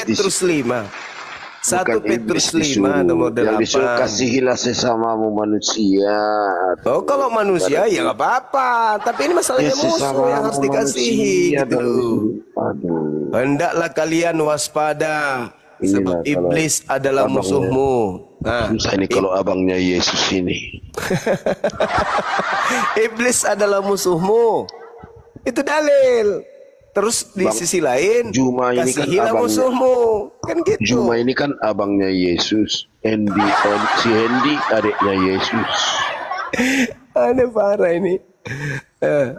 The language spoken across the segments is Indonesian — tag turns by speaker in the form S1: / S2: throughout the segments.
S1: Petrus 5. 1
S2: Bukan
S1: Petrus
S2: iblis
S1: 5 nomor
S2: yang disuruh
S1: 8.
S2: kasihilah sesamamu manusia.
S1: Oh, kalau manusia ya nggak apa-apa, tapi ini masalahnya musuh yang harus dikasihi gitu loh.
S2: Aduh.
S1: Hendaklah kalian waspada, sebab
S2: Inilah kalau
S1: iblis adalah
S2: abangnya.
S1: musuhmu. Nah,
S2: Susah ini kalau abangnya Yesus ini.
S1: iblis adalah musuhmu. Itu dalil. Terus di sisi lain,
S2: Juma ini kan
S1: kasihilah
S2: abangnya.
S1: musuhmu. Kan gitu.
S2: Juma ini kan abangnya Yesus. Si Hendy adiknya Yesus.
S1: Aneh parah ini.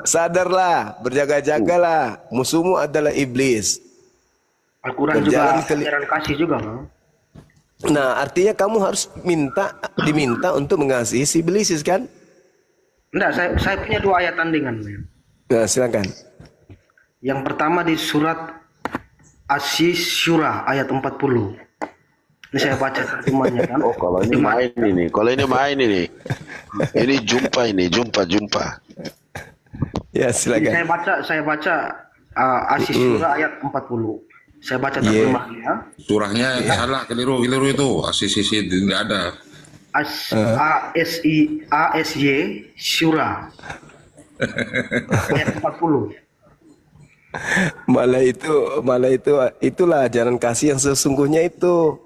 S1: Sadarlah, berjaga-jagalah. Musuhmu adalah iblis.
S3: Al-Quran juga ajaran kasih juga, Bang.
S1: Nah, artinya kamu harus diminta untuk mengasihi si iblis kan?
S3: Enggak, saya punya 2 ayat tandingan.
S1: Nah, silakan.
S3: Yang pertama di surat Asy-Syura ayat 40. Ini saya baca terjemahnya kan.
S2: Oh, kalau ini main ini. Kalau ini main ini. Ini jumpa.
S1: Ya, silakan.
S3: Saya baca Asy-Syura ayat 40. Saya baca terjemahnya.
S4: Surahnya salah, keliru itu. Asy-Syura tidak ada.
S3: ASY Syura ayat 40.
S1: Malah itulah ajaran kasih yang sesungguhnya itu.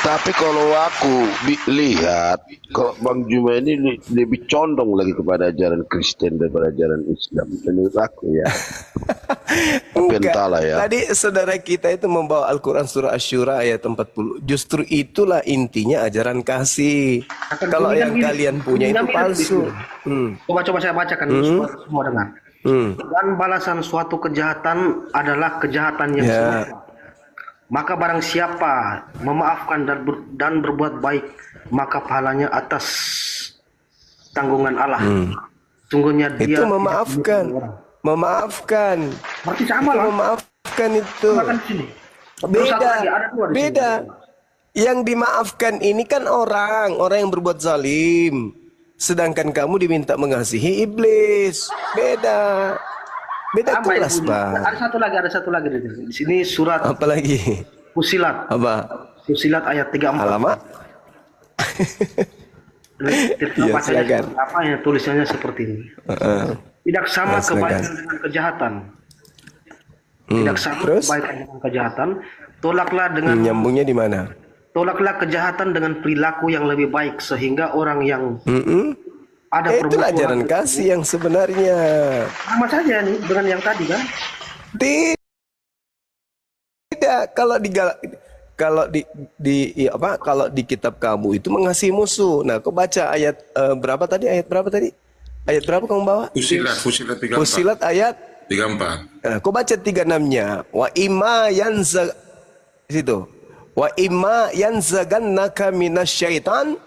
S2: Tapi kalau aku lihat, kalau Bang Juma ini lebih condong lagi kepada ajaran Kristen daripada ajaran Islam. Menurut aku ya. Tapi entahlah ya.
S1: Tadi saudara kita itu membawa Al-Quran surah Asy-Syura ayat 40. Justru itulah intinya ajaran kasih. Kalau yang kalian punya itu palsu.
S3: Coba saya bacakan semua dengar. Dan balasan suatu kejahatan adalah kejahatan yang serupa. Maka barang siapa memaafkan dan berbuat baik, maka pahalanya atas tanggungan Allah. Sungguhnya dia
S1: itu memaafkan.
S3: Berarti sama lah.
S1: Memaafkan itu. Beda. Yang dimaafkan ini kan orang yang berbuat zalim. Sedangkan kamu diminta mengasihi iblis. Beda kelas, Bang.
S3: Ada satu lagi di sini surat
S1: apa lagi?
S3: Fusilat.
S1: Apa?
S3: Fusilat ayat 34.
S1: Alamak.
S3: Ya, apa ya tulisannya seperti ini. Tidak sama kebaikan dengan kejahatan. Tidak sama kebaikan dengan kejahatan. Tolaklah dengan
S1: nyambungnya di mana?
S3: Tolaklah kejahatan dengan perilaku yang lebih baik sehingga orang yang ada
S1: itulah ajaran kasih yang sebenarnya.
S3: Sama saja nih dengan yang tadi kan?
S1: Tidak, kalau di kitab kamu itu mengasihi musuh. Nah, kau baca ayat berapa tadi? Ayat berapa kamu bawa?
S4: Fusilat 34.
S1: Fusilat ayat
S4: 34.
S1: Nah, kau baca 36-nya. Wa imma situ. Wa imma yanzagannaka minasyaitan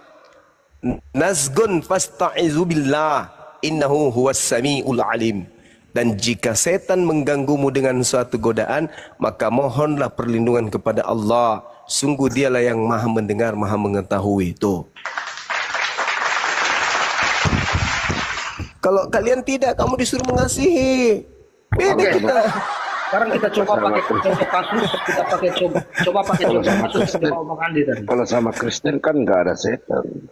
S1: nazgun fasta'izu billah innahu huwas samiul alim. Dan jika setan mengganggumu dengan suatu godaan, maka mohonlah perlindungan kepada Allah. Sungguh dialah yang maha mendengar, maha mengetahui. Itu. Kalau kalian tidak, kamu disuruh mengasihi. Beda kita.
S3: Sekarang kita coba pakai contoh kasus, kita pakai coba pakai contoh kasus tadi.
S2: Kalau sama Kristen kan nggak ada setan.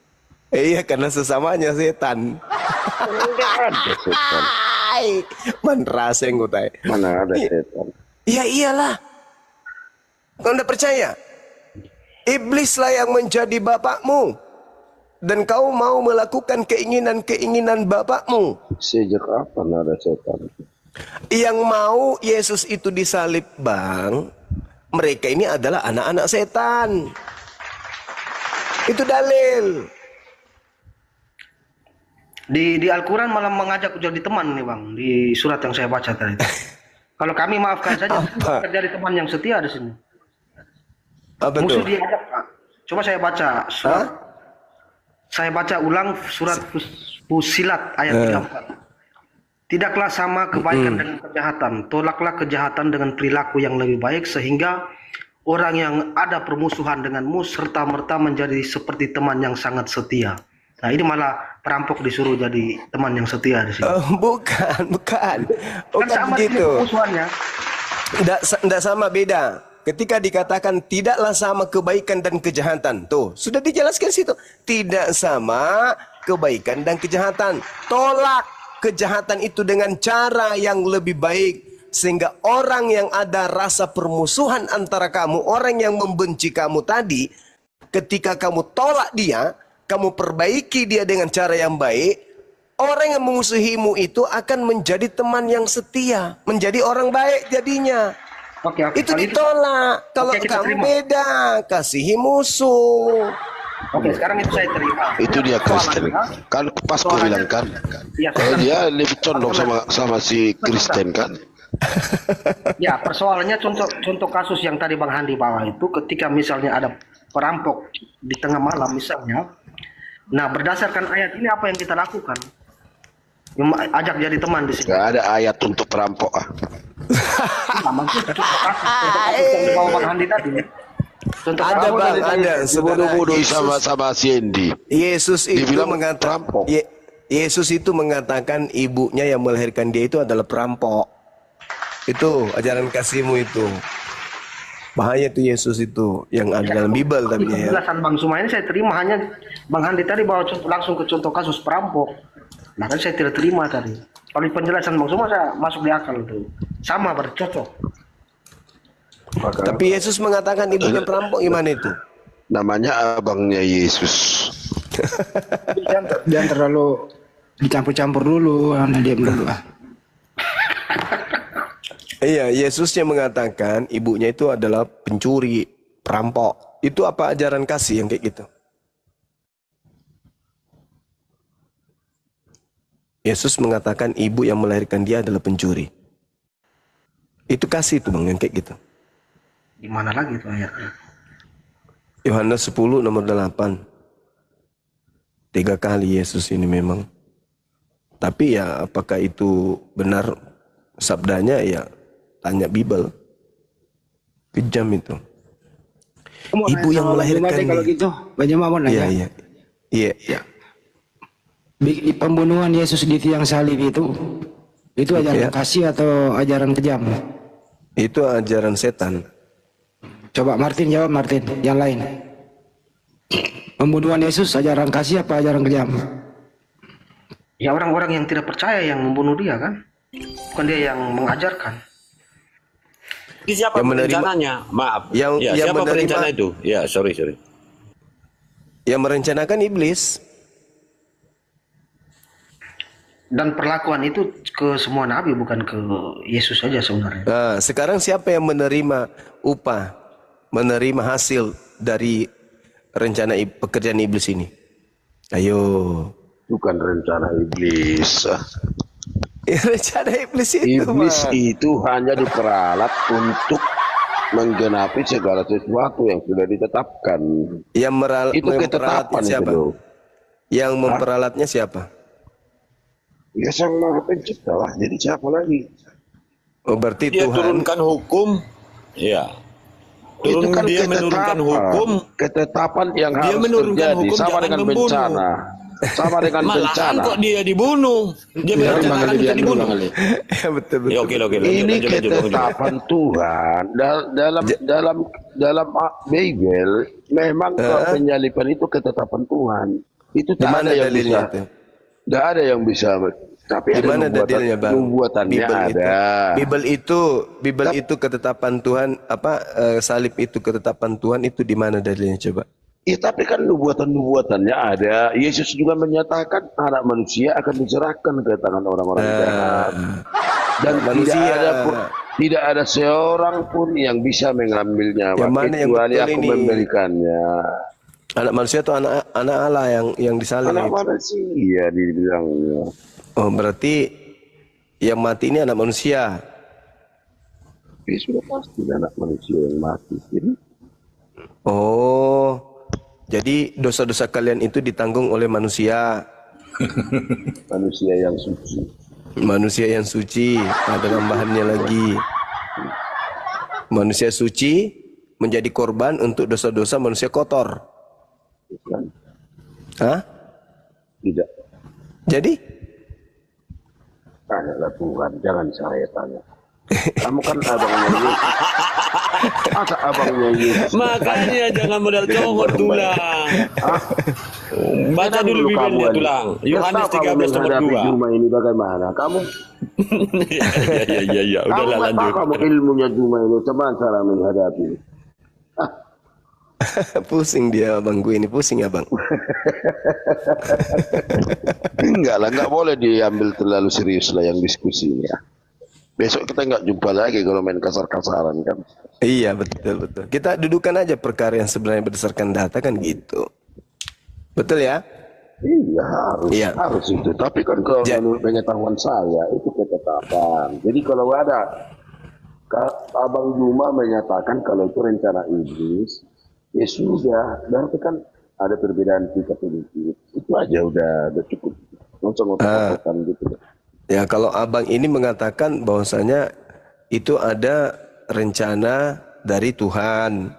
S1: Iya, karena sesamanya setan.
S2: Nggak ada setan.
S1: Manraseng utai.
S2: Mana ada setan?
S1: Iya iyalah. Kau tidak percaya? Iblislah yang menjadi bapakmu. Dan kau mau melakukan keinginan-keinginan bapakmu.
S2: Sejak kapan ada setan?
S1: Yang mau Yesus itu disalib, Bang, mereka ini adalah anak-anak setan. Itu dalil.
S3: Di Al-Quran malah mengajak jadi teman nih, Bang, di surat yang saya baca tadi. Kalau kami maafkan saja, terjadi teman yang setia di sini. Musuh diajak, Pak. Coba saya baca surat. Saya baca ulang surat Fusilat ayat 34. Tidaklah sama kebaikan dengan kejahatan. Tolaklah kejahatan dengan perilaku yang lebih baik sehingga orang yang ada permusuhan denganmu serta-merta menjadi seperti teman yang sangat setia. Nah, ini malah perampok disuruh jadi teman yang setia di sini.
S1: Bukan
S3: Kan sama
S1: begitu.
S3: permusuhannya.
S1: Tidak sama, beda. Ketika dikatakan tidaklah sama kebaikan dan kejahatan. Tuh, sudah dijelaskan situ. Tidak sama kebaikan dan kejahatan. Tolak kejahatan itu dengan cara yang lebih baik. Sehingga orang yang ada rasa permusuhan antara kamu, orang yang membenci kamu tadi, ketika kamu tolak dia, kamu perbaiki dia dengan cara yang baik, orang yang memusuhimu itu akan menjadi teman yang setia, menjadi orang baik jadinya.
S3: Oke,
S1: Itu ditolak. Kalau kamu
S3: terima.
S1: beda, kasihi musuh.
S3: Oke, sekarang itu saya terima.
S2: Itu dia Kristen. Kan pas kau bilang kan,
S3: Iya,
S2: dia lebih condong sama si Kristen kan.
S3: Ya, persoalannya contoh kasus yang tadi Bang Handi bawa itu, ketika misalnya ada perampok di tengah malam misalnya. Nah, berdasarkan ayat ini apa yang kita lakukan? Ajak jadi teman di sini.
S2: Gak ada ayat untuk perampok.
S3: Nah, maksudnya contoh kasus yang dibawa Bang Handi tadi. Contoh
S1: Ada
S3: kasus
S1: bang, ada. Saudara,
S2: Bodoh-bodoh sama si Andy.
S1: Yesus itu
S2: Dibilang
S1: mengatakan,
S2: perampok.
S1: Yesus itu mengatakan ibunya yang melahirkan dia itu adalah perampok. Itu ajaran kasihmu itu. Bahaya tuh Yesus itu yang ada dalam Bible tapi ya.
S3: Penjelasan Bang Suma ini saya terima, hanya Bang Handi tadi bawa langsung ke contoh kasus perampok. Nah kan saya tidak terima tadi. Kalau penjelasan Bang Suma saya masuk di akal itu. Sama bercocok.
S1: Tapi Yesus mengatakan ibunya perampok, gimana itu?
S2: Namanya abangnya Yesus.
S5: Jangan terlalu dicampur-campur dulu, diam dulu.
S1: Iya, Yesusnya mengatakan ibunya itu adalah pencuri, perampok. Itu apa ajaran kasih yang kayak gitu? Yesus mengatakan ibu yang melahirkan dia adalah pencuri. Itu kasih itu bang, yang kayak gitu.
S3: Di mana lagi itu ayatnya?
S1: Yohanes 10 nomor 8. 3 kali Yesus ini memang. Tapi ya apakah itu benar sabdanya ya tanya Bible. Kejam itu. Ibu yang melahirkan
S5: kalau gitu, banyak mau nanya.
S1: Iya, iya. Iya.
S5: Pembunuhan Yesus di tiang salib itu ajaran kasih atau ajaran kejam?
S1: Itu ajaran setan.
S5: Coba Martin jawab, Martin. Yang lain. Pembunuhan Yesus ajaran kasih apa ajaran kejam?
S3: Ya orang-orang yang tidak percaya yang membunuh dia kan? Bukan dia yang mengajarkan.
S6: Siapa
S1: yang
S6: perencananya? Maaf.
S1: Yang
S6: siapa
S1: menerima,
S6: perencana itu? Ya, sorry.
S1: Yang merencanakan iblis.
S3: Dan perlakuan itu ke semua nabi, bukan ke Yesus saja sebenarnya.
S1: Nah, sekarang siapa yang menerima upah, menerima hasil dari rencana pekerjaan iblis ini? Ayo.
S2: Bukan rencana iblis.
S1: Rencana iblis itu.
S2: Iblis itu hanya diperalat untuk menggenapi segala sesuatu yang sudah ditetapkan.
S1: Yang
S2: itu ketetapan
S1: siapa?
S2: Itu.
S1: Yang memperalatnya siapa?
S2: Ya Sang Maha Pencipta lah. Jadi siapa lagi?
S1: Oh berarti
S6: Dia
S1: Tuhan
S6: turunkan hukum. Ya.
S2: Itu kan
S6: dia menurunkan hukum.
S2: Ketetapan yang
S6: Dia
S2: harus
S6: menurunkan
S2: terjadi
S6: hukum,
S2: sama
S6: jangan
S2: dengan
S6: membunuh.
S2: bencana. Sama dengan
S6: Malahan
S2: bencana.
S6: kok dia dibunuh. Dia merencanakan kita dibunuh.
S1: ya betul.
S6: Ya, oke.
S2: Ini ketetapan Tuhan dalam Bible memang penyalipan itu ketetapan Tuhan. Itu tak ada yang bisa. Tidak ada yang bisa. Tapi
S1: di mana dalilnya bang?
S2: Nubuatannya ada.
S1: Bible itu ketetapan Tuhan. Salib itu ketetapan Tuhan, itu di mana dalilnya coba?
S2: Ya tapi kan nubuatan-nubuatannya ada. Yesus juga menyatakan anak manusia akan diserahkan ke tangan orang-orang jahat. Dan tidak ada seorang pun yang bisa mengambilnya. Kecuali aku memberikannya.
S1: Anak manusia itu anak Allah yang disalib.
S2: Anak manusia dibilangnya.
S1: Oh berarti yang mati ini anak manusia.
S2: Ya sudah pasti anak manusia yang mati.
S1: Oh, jadi dosa-dosa kalian itu ditanggung oleh manusia.
S2: Manusia yang suci.
S1: Manusia yang suci. Ada tambahannya lagi. Manusia suci menjadi korban untuk dosa-dosa manusia kotor.
S2: Bukan.
S1: Hah?
S2: Tidak.
S1: Jadi?
S2: Tanyalah Tuhan, jangan saya tanya. Kamu kan abangnya Yesus. Masa abangnya Yesus?
S6: Makanya jangan modal congor tulang. Baca dulu Bibelnya tulang. Yohanes 13 nomor 2.
S2: Juma ini bagaimana? Kamu
S6: Ya, udahlah lanjut.
S2: Kamu ilmunya Juma ini, coba cara menghadapi.
S1: Pusing dia abang gue ini, pusing abang.
S2: Enggak lah, enggak boleh diambil terlalu serius lah yang diskusinya. Besok kita enggak jumpa lagi kalau main kasar-kasaran kan.
S1: Iya betul. Kita dudukan aja perkara yang sebenarnya berdasarkan data kan gitu. Betul ya?
S2: Iya harus itu. Tapi kan kalau menurut pengetahuan saya itu ketetapan. Jadi kalau ada Abang Juma menyatakan kalau itu rencana iblis, ya sudah. Berarti kan ada perbedaan sikap politik. Itu aja udah cukup. Ngotot-ngotot gitu.
S1: Ya kalau abang ini mengatakan bahwasanya itu ada rencana dari Tuhan,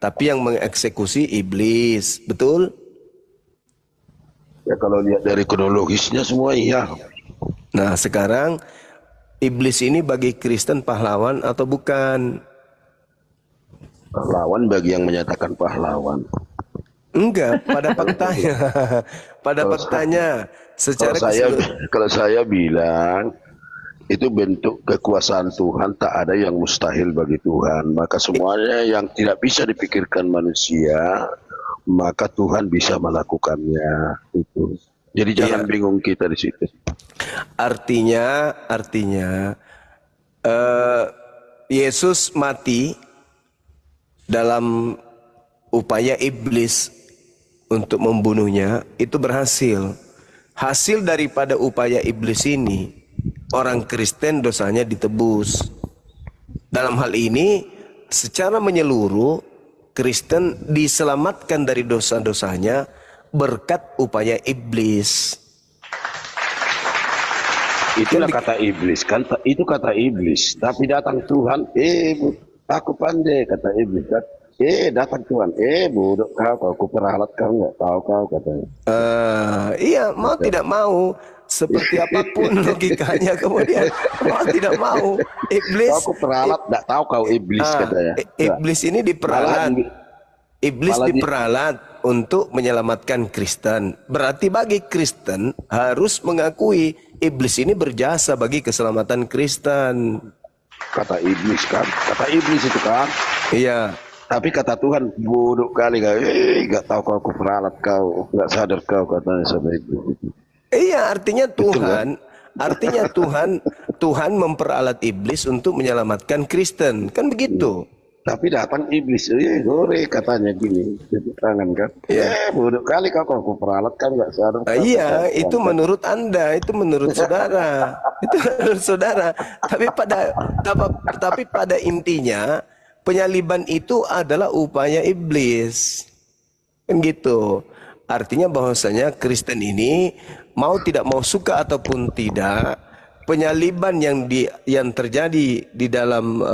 S1: tapi yang mengeksekusi iblis, betul?
S2: Ya kalau lihat dari kronologisnya semua iya.
S1: Nah sekarang iblis ini bagi Kristen pahlawan atau bukan?
S2: Pahlawan bagi yang menyatakan pahlawan.
S1: Enggak, pada faktanya. Pada faktanya secara
S2: kalau saya bilang itu bentuk kekuasaan Tuhan, tak ada yang mustahil bagi Tuhan. Maka semuanya yang tidak bisa dipikirkan manusia, maka Tuhan bisa melakukannya. Itu. Jadi jangan bingung kita di situ.
S1: Artinya Yesus mati dalam upaya iblis untuk membunuhnya itu berhasil. Hasil daripada upaya iblis ini, orang Kristen dosanya ditebus. Dalam hal ini, secara menyeluruh, Kristen diselamatkan dari dosa-dosanya berkat upaya iblis.
S2: Itulah kata iblis kan, itu kata iblis. Tapi datang Tuhan, aku pandai kata iblis kan. Datang Tuhan, bodoh kau kuperalat kau nggak tahu kau katanya.
S1: Iya, mau tidak mau, seperti apapun logikanya kemudian mau tidak mau iblis.
S2: Kau kuperalat, nggak tahu kau iblis katanya.
S1: Iblis ini diperalat, diperalat untuk menyelamatkan Kristen. Berarti bagi Kristen harus mengakui iblis ini berjasa bagi keselamatan Kristen.
S2: Kata iblis kan, kata iblis itu kan.
S1: Iya.
S2: Tapi kata Tuhan, bodoh kali kau, nggak tahu kau kuperalat kau, nggak sadar kau katanya sampai itu.
S1: Iya, artinya Tuhan, Tuhan memperalat iblis untuk menyelamatkan Kristen, kan begitu.
S2: Tapi datang iblis, gore katanya gini, di tangan kan. Bodoh kali kau kuperalat kan nggak sadar.
S1: Iya, itu menurut Anda, itu menurut saudara, itu menurut saudara. Tapi pada intinya penyaliban itu adalah upaya iblis. Kan gitu. Artinya bahwasanya Kristen ini mau tidak mau suka ataupun tidak, penyaliban yang terjadi di dalam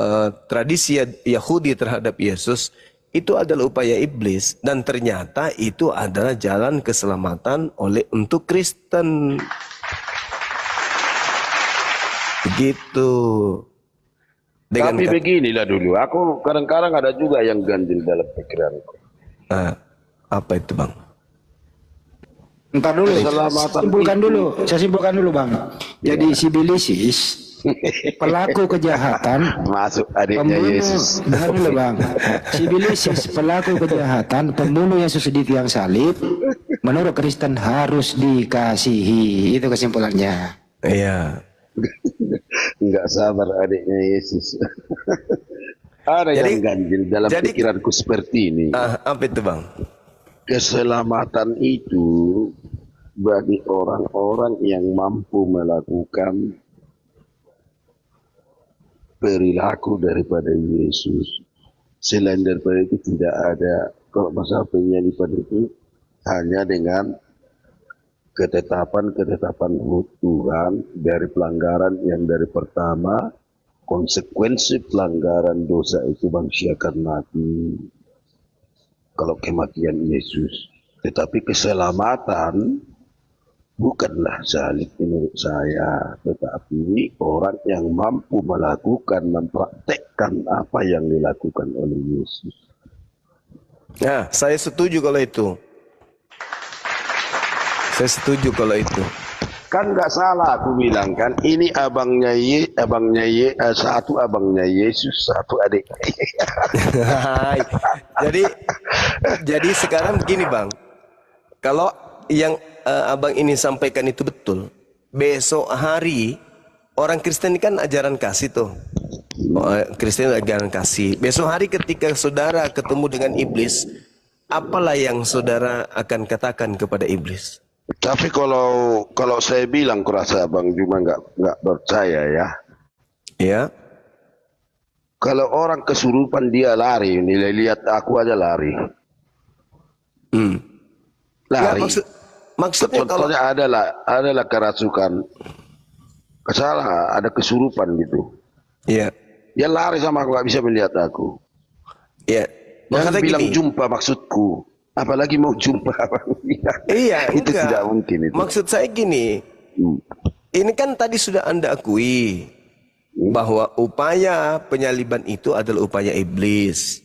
S1: tradisi Yahudi terhadap Yesus itu adalah upaya iblis, dan ternyata itu adalah jalan keselamatan untuk Kristen. Begitu.
S2: Tapi beginilah dulu, aku kadang-kadang ada juga yang ganjil dalam pikiranku.
S1: Apa itu bang?
S5: Entar dulu, saya simpulkan dulu bang. Jadi si Bilisis, pelaku kejahatan,
S2: masuk adiknya Yesus.
S5: Dengar dulu bang, si Bilisis pelaku kejahatan, pembunuh Yesus di tiang salib, menurut Kristen harus dikasihi. Itu kesimpulannya.
S1: Iya.
S2: Enggak sabar adiknya Yesus. Ada yang ganjil dalam pikiranku seperti ini.
S1: Apa itu bang?
S2: Keselamatan itu bagi orang-orang yang mampu melakukan perilaku daripada Yesus. Selain daripada itu tidak ada. Kalau masalah penyaliban itu hanya dengan ketetapan Tuhan dari pelanggaran yang dari pertama, konsekuensi pelanggaran dosa itu manusia akan mati kalau kematian Yesus. Tetapi keselamatan bukanlah salib menurut saya, tetapi orang yang mampu melakukan, mempraktekkan apa yang dilakukan oleh Yesus.
S1: Nah, saya setuju kalau itu. Saya setuju kalau itu.
S2: Kan nggak salah aku bilang kan, ini satu abangnya Yesus, satu adik.
S1: jadi sekarang begini Bang, kalau yang abang ini sampaikan itu betul, besok hari orang Kristen ini kan ajaran kasih tuh, Kristen ajaran kasih. Besok hari ketika saudara ketemu dengan iblis, apalah yang saudara akan katakan kepada iblis?
S2: Tapi kalau saya bilang, kurasa abang cuma nggak percaya ya.
S1: Ya.
S2: Kalau orang kesurupan dia lari, nilai lihat aku aja lari. Lari.
S1: Nggak, maksudnya
S2: contohnya
S1: kalau
S2: adalah kerasukan, ada kesurupan gitu.
S1: Iya.
S2: Dia lari sama aku, nggak bisa melihat aku.
S1: Iya.
S2: Jangan bilang jumpa maksudku. Apalagi mau jumpa.
S1: Iya,
S2: itu tidak mungkin itu.
S1: Maksud saya gini, ini kan tadi sudah Anda akui bahwa upaya penyaliban itu adalah upaya iblis.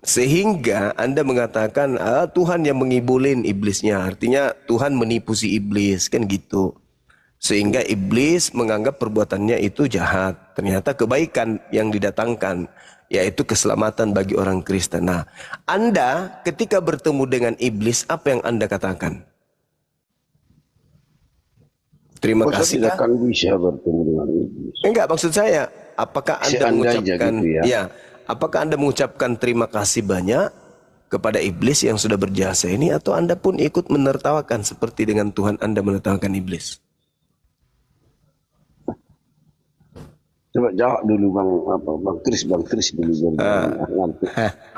S1: Sehingga Anda mengatakan Tuhan yang mengibulin iblisnya, artinya Tuhan menipu si iblis, kan gitu. Sehingga iblis menganggap perbuatannya itu jahat, ternyata kebaikan yang didatangkan, yaitu keselamatan bagi orang Kristen. Nah, Anda ketika bertemu dengan iblis, apa yang Anda katakan? Terima kasih.
S2: Tidak akan bisa bertemu dengan iblis.
S1: Enggak, maksud saya, apakah Anda mengucapkan gitu apakah Anda mengucapkan terima kasih banyak kepada iblis yang sudah berjasa ini, atau Anda pun ikut menertawakan seperti dengan Tuhan Anda menertawakan iblis?
S2: Coba jawab dulu Bang Kris dulu ngantuk.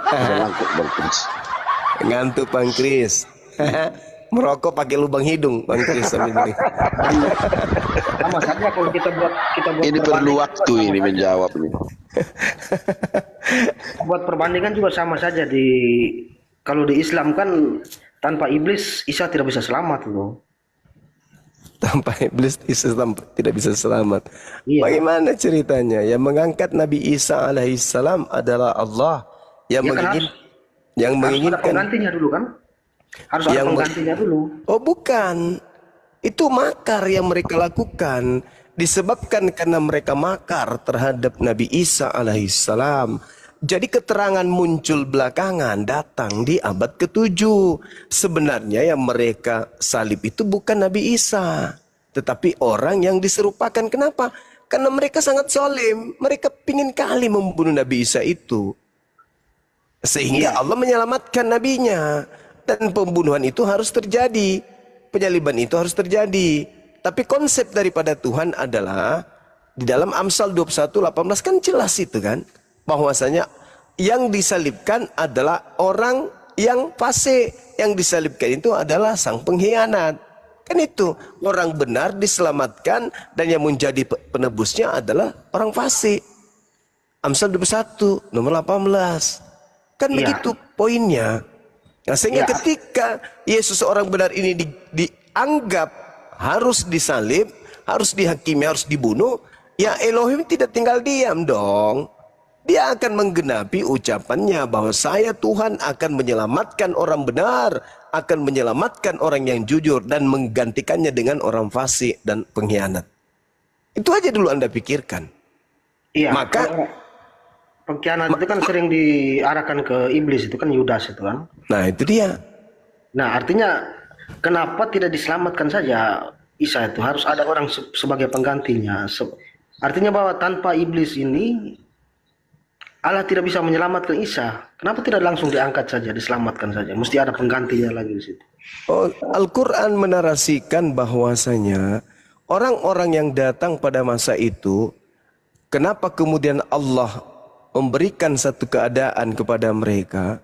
S2: Ngantuk Bang Kris.
S1: Ngantuk Bang Kris. Merokok pakai lubang hidung Bang Kris sambil ini.
S3: Sama saja kalau kita buat
S2: ini perlu waktu ini menjawab nih.
S3: Buat perbandingan juga sama saja kalau di Islam kan tanpa iblis Isa tidak bisa selamat loh.
S1: Tanpa iblis Islam tidak bisa selamat.
S3: Iya.
S1: Bagaimana ceritanya? Yang mengangkat Nabi Isa alaihissalam adalah Allah yang menginginkan.
S3: Harus ada penggantinya dulu kan? Harus ada penggantinya dulu.
S1: Oh bukan, itu makar yang mereka lakukan. Disebabkan karena mereka makar terhadap Nabi Isa alaihissalam. Jadi keterangan muncul belakangan, datang di abad ke-7. Sebenarnya yang mereka salib itu bukan Nabi Isa, tetapi orang yang diserupakan. Kenapa? Karena mereka sangat zalim. Mereka pingin kali membunuh Nabi Isa itu. Sehingga Allah menyelamatkan nabinya. Dan pembunuhan itu harus terjadi. Penyaliban itu harus terjadi. Tapi konsep daripada Tuhan adalah, di dalam Amsal 21:18 kan jelas itu kan, bahwasanya yang disalibkan adalah orang yang fasik, yang disalibkan itu adalah sang pengkhianat. Kan itu, orang benar diselamatkan dan yang menjadi penebusnya adalah orang fasik. Amsal 21 nomor 18. Kan begitu poinnya. Nah, sehingga ketika Yesus orang benar ini dianggap harus disalib, harus dihakimi, harus dibunuh, ya Elohim tidak tinggal diam dong. Dia akan menggenapi ucapannya bahwa saya Tuhan akan menyelamatkan orang benar, akan menyelamatkan orang yang jujur dan menggantikannya dengan orang fasik dan pengkhianat. Itu aja dulu Anda pikirkan.
S3: Iya.
S1: Maka
S3: pengkhianat itu kan sering diarahkan ke iblis, itu kan Yudas itu kan.
S1: Nah itu dia.
S3: Nah artinya kenapa tidak diselamatkan saja Isa itu? Harus ada orang sebagai penggantinya. Artinya bahwa tanpa iblis ini Allah tidak bisa menyelamatkan Isa. Kenapa tidak langsung diangkat saja, diselamatkan saja? Mesti ada penggantinya lagi di situ.
S1: Oh, Al-Quran menarasikan bahwasanya orang-orang yang datang pada masa itu, kenapa kemudian Allah memberikan satu keadaan kepada mereka?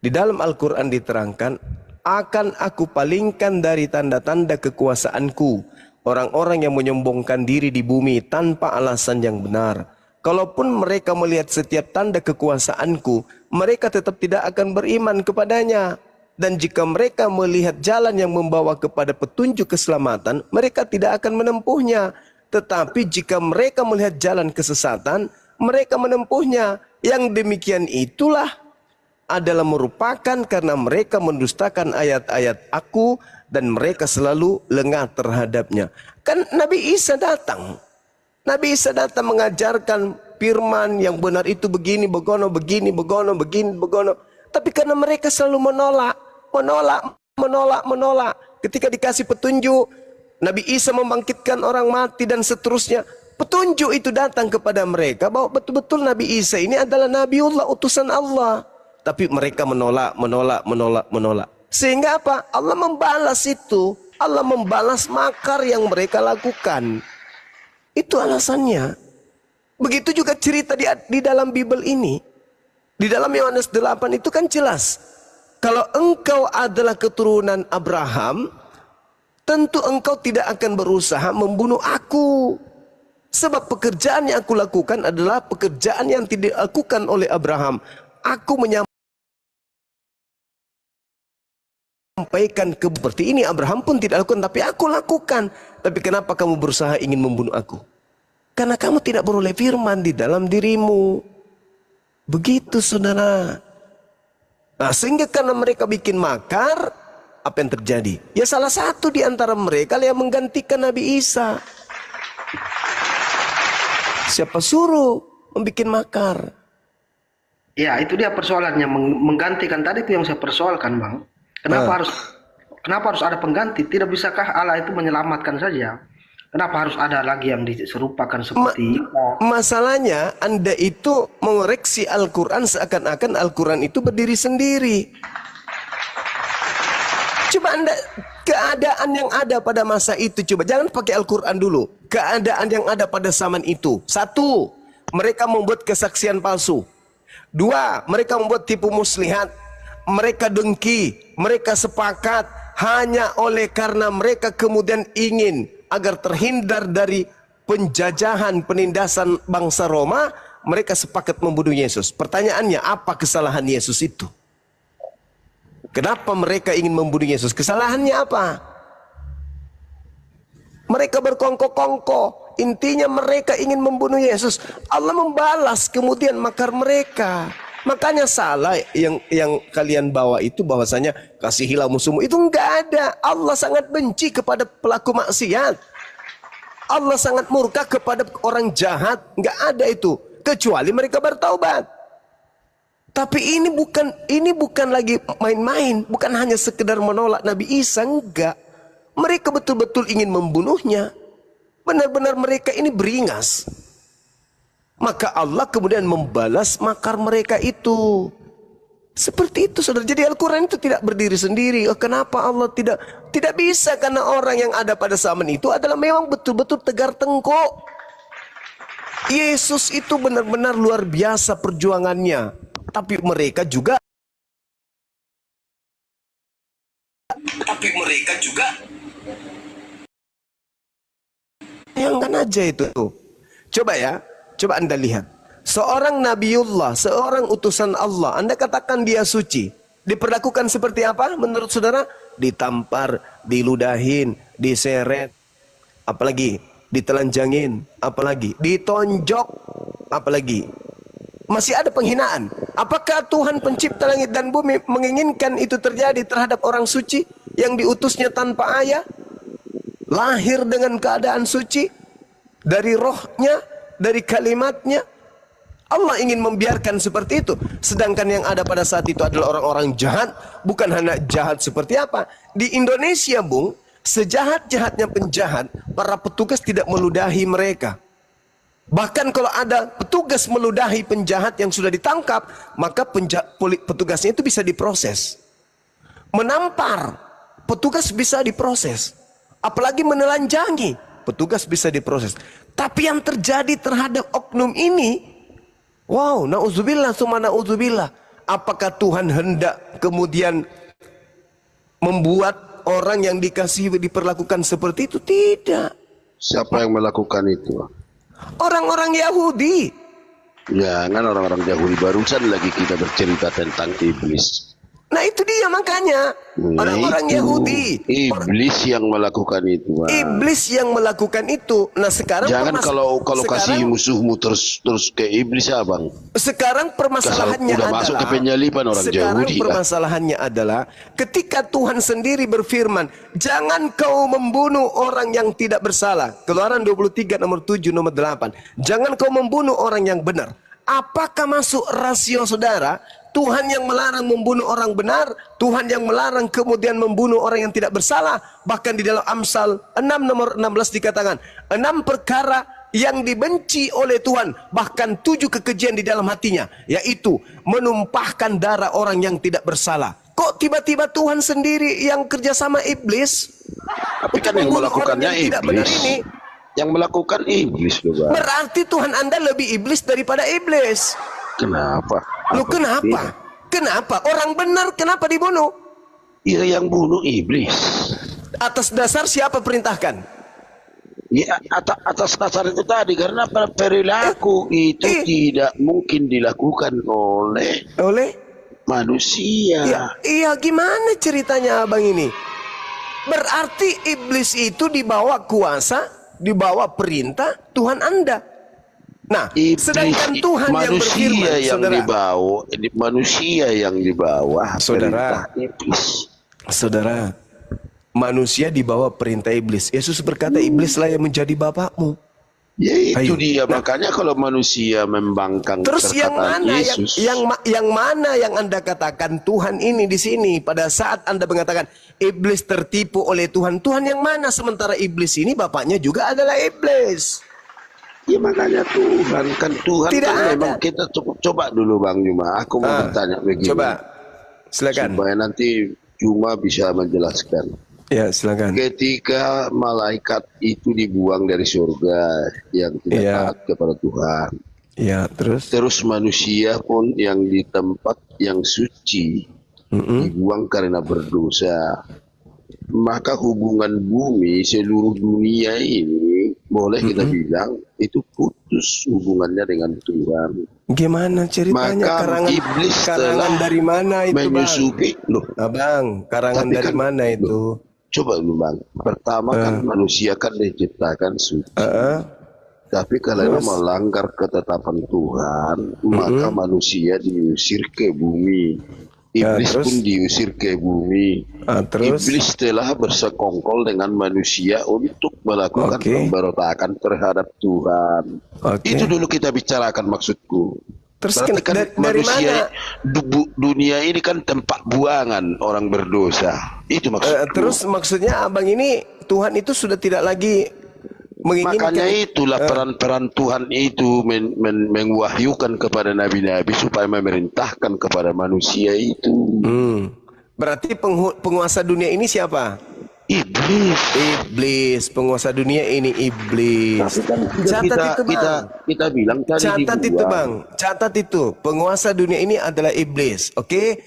S1: Di dalam Al-Quran diterangkan, akan aku palingkan dari tanda-tanda kekuasaanku orang-orang yang menyombongkan diri di bumi tanpa alasan yang benar. Kalaupun mereka melihat setiap tanda kekuasaanku, mereka tetap tidak akan beriman kepadanya. Dan jika mereka melihat jalan yang membawa kepada petunjuk keselamatan, mereka tidak akan menempuhnya. Tetapi jika mereka melihat jalan kesesatan, mereka menempuhnya. Yang demikian itulah adalah merupakan karena mereka mendustakan ayat-ayat aku dan mereka selalu lengah terhadapnya. Kan Nabi Isa datang. Nabi Isa datang mengajarkan firman yang benar itu begini, begono, begini, begono, begini, begono. Tapi karena mereka selalu menolak. Ketika dikasih petunjuk, Nabi Isa membangkitkan orang mati dan seterusnya. Petunjuk itu datang kepada mereka bahwa betul-betul Nabi Isa ini adalah Nabiullah, utusan Allah. Tapi mereka menolak. Sehingga apa? Allah membalas itu. Allah membalas makar yang mereka lakukan. Itu alasannya. Begitu juga cerita di dalam Bible ini. Di dalam Yohanes 8 itu kan jelas. Kalau engkau adalah keturunan Abraham, tentu engkau tidak akan berusaha membunuh aku. Sebab pekerjaan yang aku lakukan adalah pekerjaan yang tidak dilakukan oleh Abraham. Aku menyampaikan seperti ini, Abraham pun tidak lakukan, tapi aku lakukan. Tapi kenapa kamu berusaha ingin membunuh aku? Karena kamu tidak beroleh firman di dalam dirimu. Begitu saudara. Nah, sehingga karena mereka bikin makar, apa yang terjadi? Ya salah satu di antara mereka yang menggantikan Nabi Isa. Siapa suruh membikin makar?
S3: Ya itu dia persoalannya, menggantikan tadi itu yang saya persoalkan Bang. Kenapa harus ada pengganti? Tidak bisakah Allah itu menyelamatkan saja? Kenapa harus ada lagi yang diserupakan seperti
S1: masalahnya Anda itu mengoreksi Al-Quran seakan-akan Al-Quran itu berdiri sendiri. Coba Anda, keadaan yang ada pada masa itu, coba jangan pakai Al-Quran dulu. Keadaan yang ada pada zaman itu. 1, mereka membuat kesaksian palsu. 2, mereka membuat tipu muslihat. Mereka dengki, mereka sepakat hanya oleh karena mereka kemudian ingin agar terhindar dari penjajahan, penindasan bangsa Roma, mereka sepakat membunuh Yesus. Pertanyaannya, apa kesalahan Yesus itu? Kenapa mereka ingin membunuh Yesus? Kesalahannya apa? Mereka berkongko-kongko. Intinya mereka ingin membunuh Yesus. Allah membalas kemudian makar mereka. Makanya salah yang kalian bawa itu bahwasanya kasihilah musuhmu. Itu enggak ada. Allah sangat benci kepada pelaku maksiat. Allah sangat murka kepada orang jahat. Enggak ada itu. Kecuali mereka bertaubat. Tapi ini bukan lagi main-main. Bukan hanya sekedar menolak Nabi Isa. Enggak. Mereka betul-betul ingin membunuhnya. Benar-benar mereka ini beringas. Maka Allah kemudian membalas makar mereka itu. Seperti itu saudara. Jadi Al-Quran itu tidak berdiri sendiri. Kenapa Allah tidak bisa? Karena orang yang ada pada zaman itu adalah memang betul-betul tegar tengkuk. Yesus itu benar-benar luar biasa perjuangannya. Tapi mereka juga bayangkan aja itu. Coba Anda lihat. Seorang Nabiullah, seorang utusan Allah, Anda katakan dia suci. Diperlakukan seperti apa menurut saudara? Ditampar, diludahin, diseret, apalagi ditelanjangin, apalagi ditonjok, apalagi masih ada penghinaan. Apakah Tuhan pencipta langit dan bumi menginginkan itu terjadi terhadap orang suci yang diutusnya tanpa ayah? Lahir dengan keadaan suci dari rohnya, dari kalimatnya. Allah ingin membiarkan seperti itu. Sedangkan yang ada pada saat itu adalah orang-orang jahat. Bukan hanya jahat seperti apa. Di Indonesia, Bung, sejahat-jahatnya penjahat, para petugas tidak meludahi mereka. Bahkan kalau ada petugas meludahi penjahat yang sudah ditangkap, maka petugasnya itu bisa diproses. Menampar, petugas bisa diproses. Apalagi menelanjangi, petugas bisa diproses. Tapi yang terjadi terhadap oknum ini, wow, na'udzubillah, summa na'udzubillah. Apakah Tuhan hendak kemudian membuat orang yang dikasihi diperlakukan seperti itu? Tidak.
S2: Siapa yang melakukan itu?
S1: Orang-orang Yahudi.
S2: Jangan orang-orang Yahudi. Barusan lagi kita bercerita tentang iblis.
S1: Nah itu dia makanya orang-orang Yahudi,
S2: iblis yang melakukan itu.
S1: Iblis yang melakukan itu. Nah sekarang
S2: jangan kalau kasih musuhmu terus ke iblis ya bang.
S1: Sekarang permasalahannya
S2: udah
S1: adalah
S2: masuk ke penyalipan orang
S1: sekarang
S2: Yahudi.
S1: Permasalahannya adalah ketika Tuhan sendiri berfirman, jangan kau membunuh orang yang tidak bersalah. Keluaran 23 nomor 7 nomor 8. Jangan kau membunuh orang yang benar. Apakah masuk rasio saudara? Tuhan yang melarang membunuh orang benar, Tuhan yang melarang kemudian membunuh orang yang tidak bersalah. Bahkan di dalam Amsal 6 nomor 16 dikatakan, 6 perkara yang dibenci oleh Tuhan, bahkan 7 kekejian di dalam hatinya, yaitu menumpahkan darah orang yang tidak bersalah. Kok tiba-tiba Tuhan sendiri yang kerjasama iblis?
S2: Tapi kan yang melakukannya iblis. Yang melakukan iblis juga.
S1: Berarti Tuhan Anda lebih iblis daripada iblis.
S2: Kenapa?
S1: Lu kenapa? Kenapa? Orang benar kenapa dibunuh?
S2: Iya yang bunuh iblis.
S1: Atas dasar siapa perintahkan?
S2: Ya atas dasar itu tadi, karena perilaku itu tidak mungkin dilakukan oleh manusia.
S1: Iya gimana ceritanya abang ini? Berarti iblis itu dibawa kuasa, dibawa perintah Tuhan Anda. Nah, iblis, sedangkan Tuhan yang berfirman,
S2: manusia yang dibawa
S1: saudara,
S2: iblis.
S1: Saudara, manusia dibawa perintah iblis. Yesus berkata, iblislah yang menjadi bapakmu.
S2: Ya itu dia, makanya kalau manusia membangkang
S1: terus yang mana
S2: Yesus,
S1: yang mana yang Anda katakan Tuhan ini di sini pada saat Anda mengatakan iblis tertipu oleh Tuhan. Tuhan yang mana, sementara iblis ini bapaknya juga adalah iblis.
S2: Ya makanya Tuhan
S1: tidak
S2: kan
S1: ada.
S2: Memang kita coba dulu Bang Juma. Aku mau bertanya begini.
S1: Coba, silakan.
S2: Supaya nanti Juma bisa menjelaskan.
S1: Ya, silakan.
S2: Ketika malaikat itu dibuang dari surga yang tidak taat kepada Tuhan.
S1: Ya, terus
S2: manusia pun yang di tempat yang suci dibuang karena berdosa. Maka hubungan bumi seluruh dunia ini boleh kita bilang itu putus hubungannya dengan Tuhan.
S1: Gimana ceritanya?
S2: Maka iblis
S1: karangan dari mana itu
S2: menyusupi
S1: Bang? Abang, karangan
S2: tapi
S1: dari mana itu?
S2: Coba dulu Bang. Pertama kan manusia kan diciptakan suci. Tapi kalau melanggar ketetapan Tuhan, maka manusia diusir ke bumi. Iblis pun diusir ke bumi. Iblis telah bersekongkol dengan manusia untuk melakukan pemberontakan terhadap Tuhan. Itu dulu kita bicarakan maksudku.
S1: Terus
S2: kan
S1: dari
S2: manusia, dunia ini kan tempat buangan orang berdosa. Itu maksudku.
S1: Terus maksudnya abang ini Tuhan itu sudah tidak lagi menginginkan.
S2: Makanya itulah peran-peran Tuhan itu mengwahyukan kepada nabi-nabi supaya memerintahkan kepada manusia itu.
S1: Berarti penguasa dunia ini siapa? Iblis, penguasa dunia ini iblis.
S2: Catat itu Bang. Kita bilang tadi.
S1: Catat itu Bang. Catat itu. Penguasa dunia ini adalah iblis. Oke?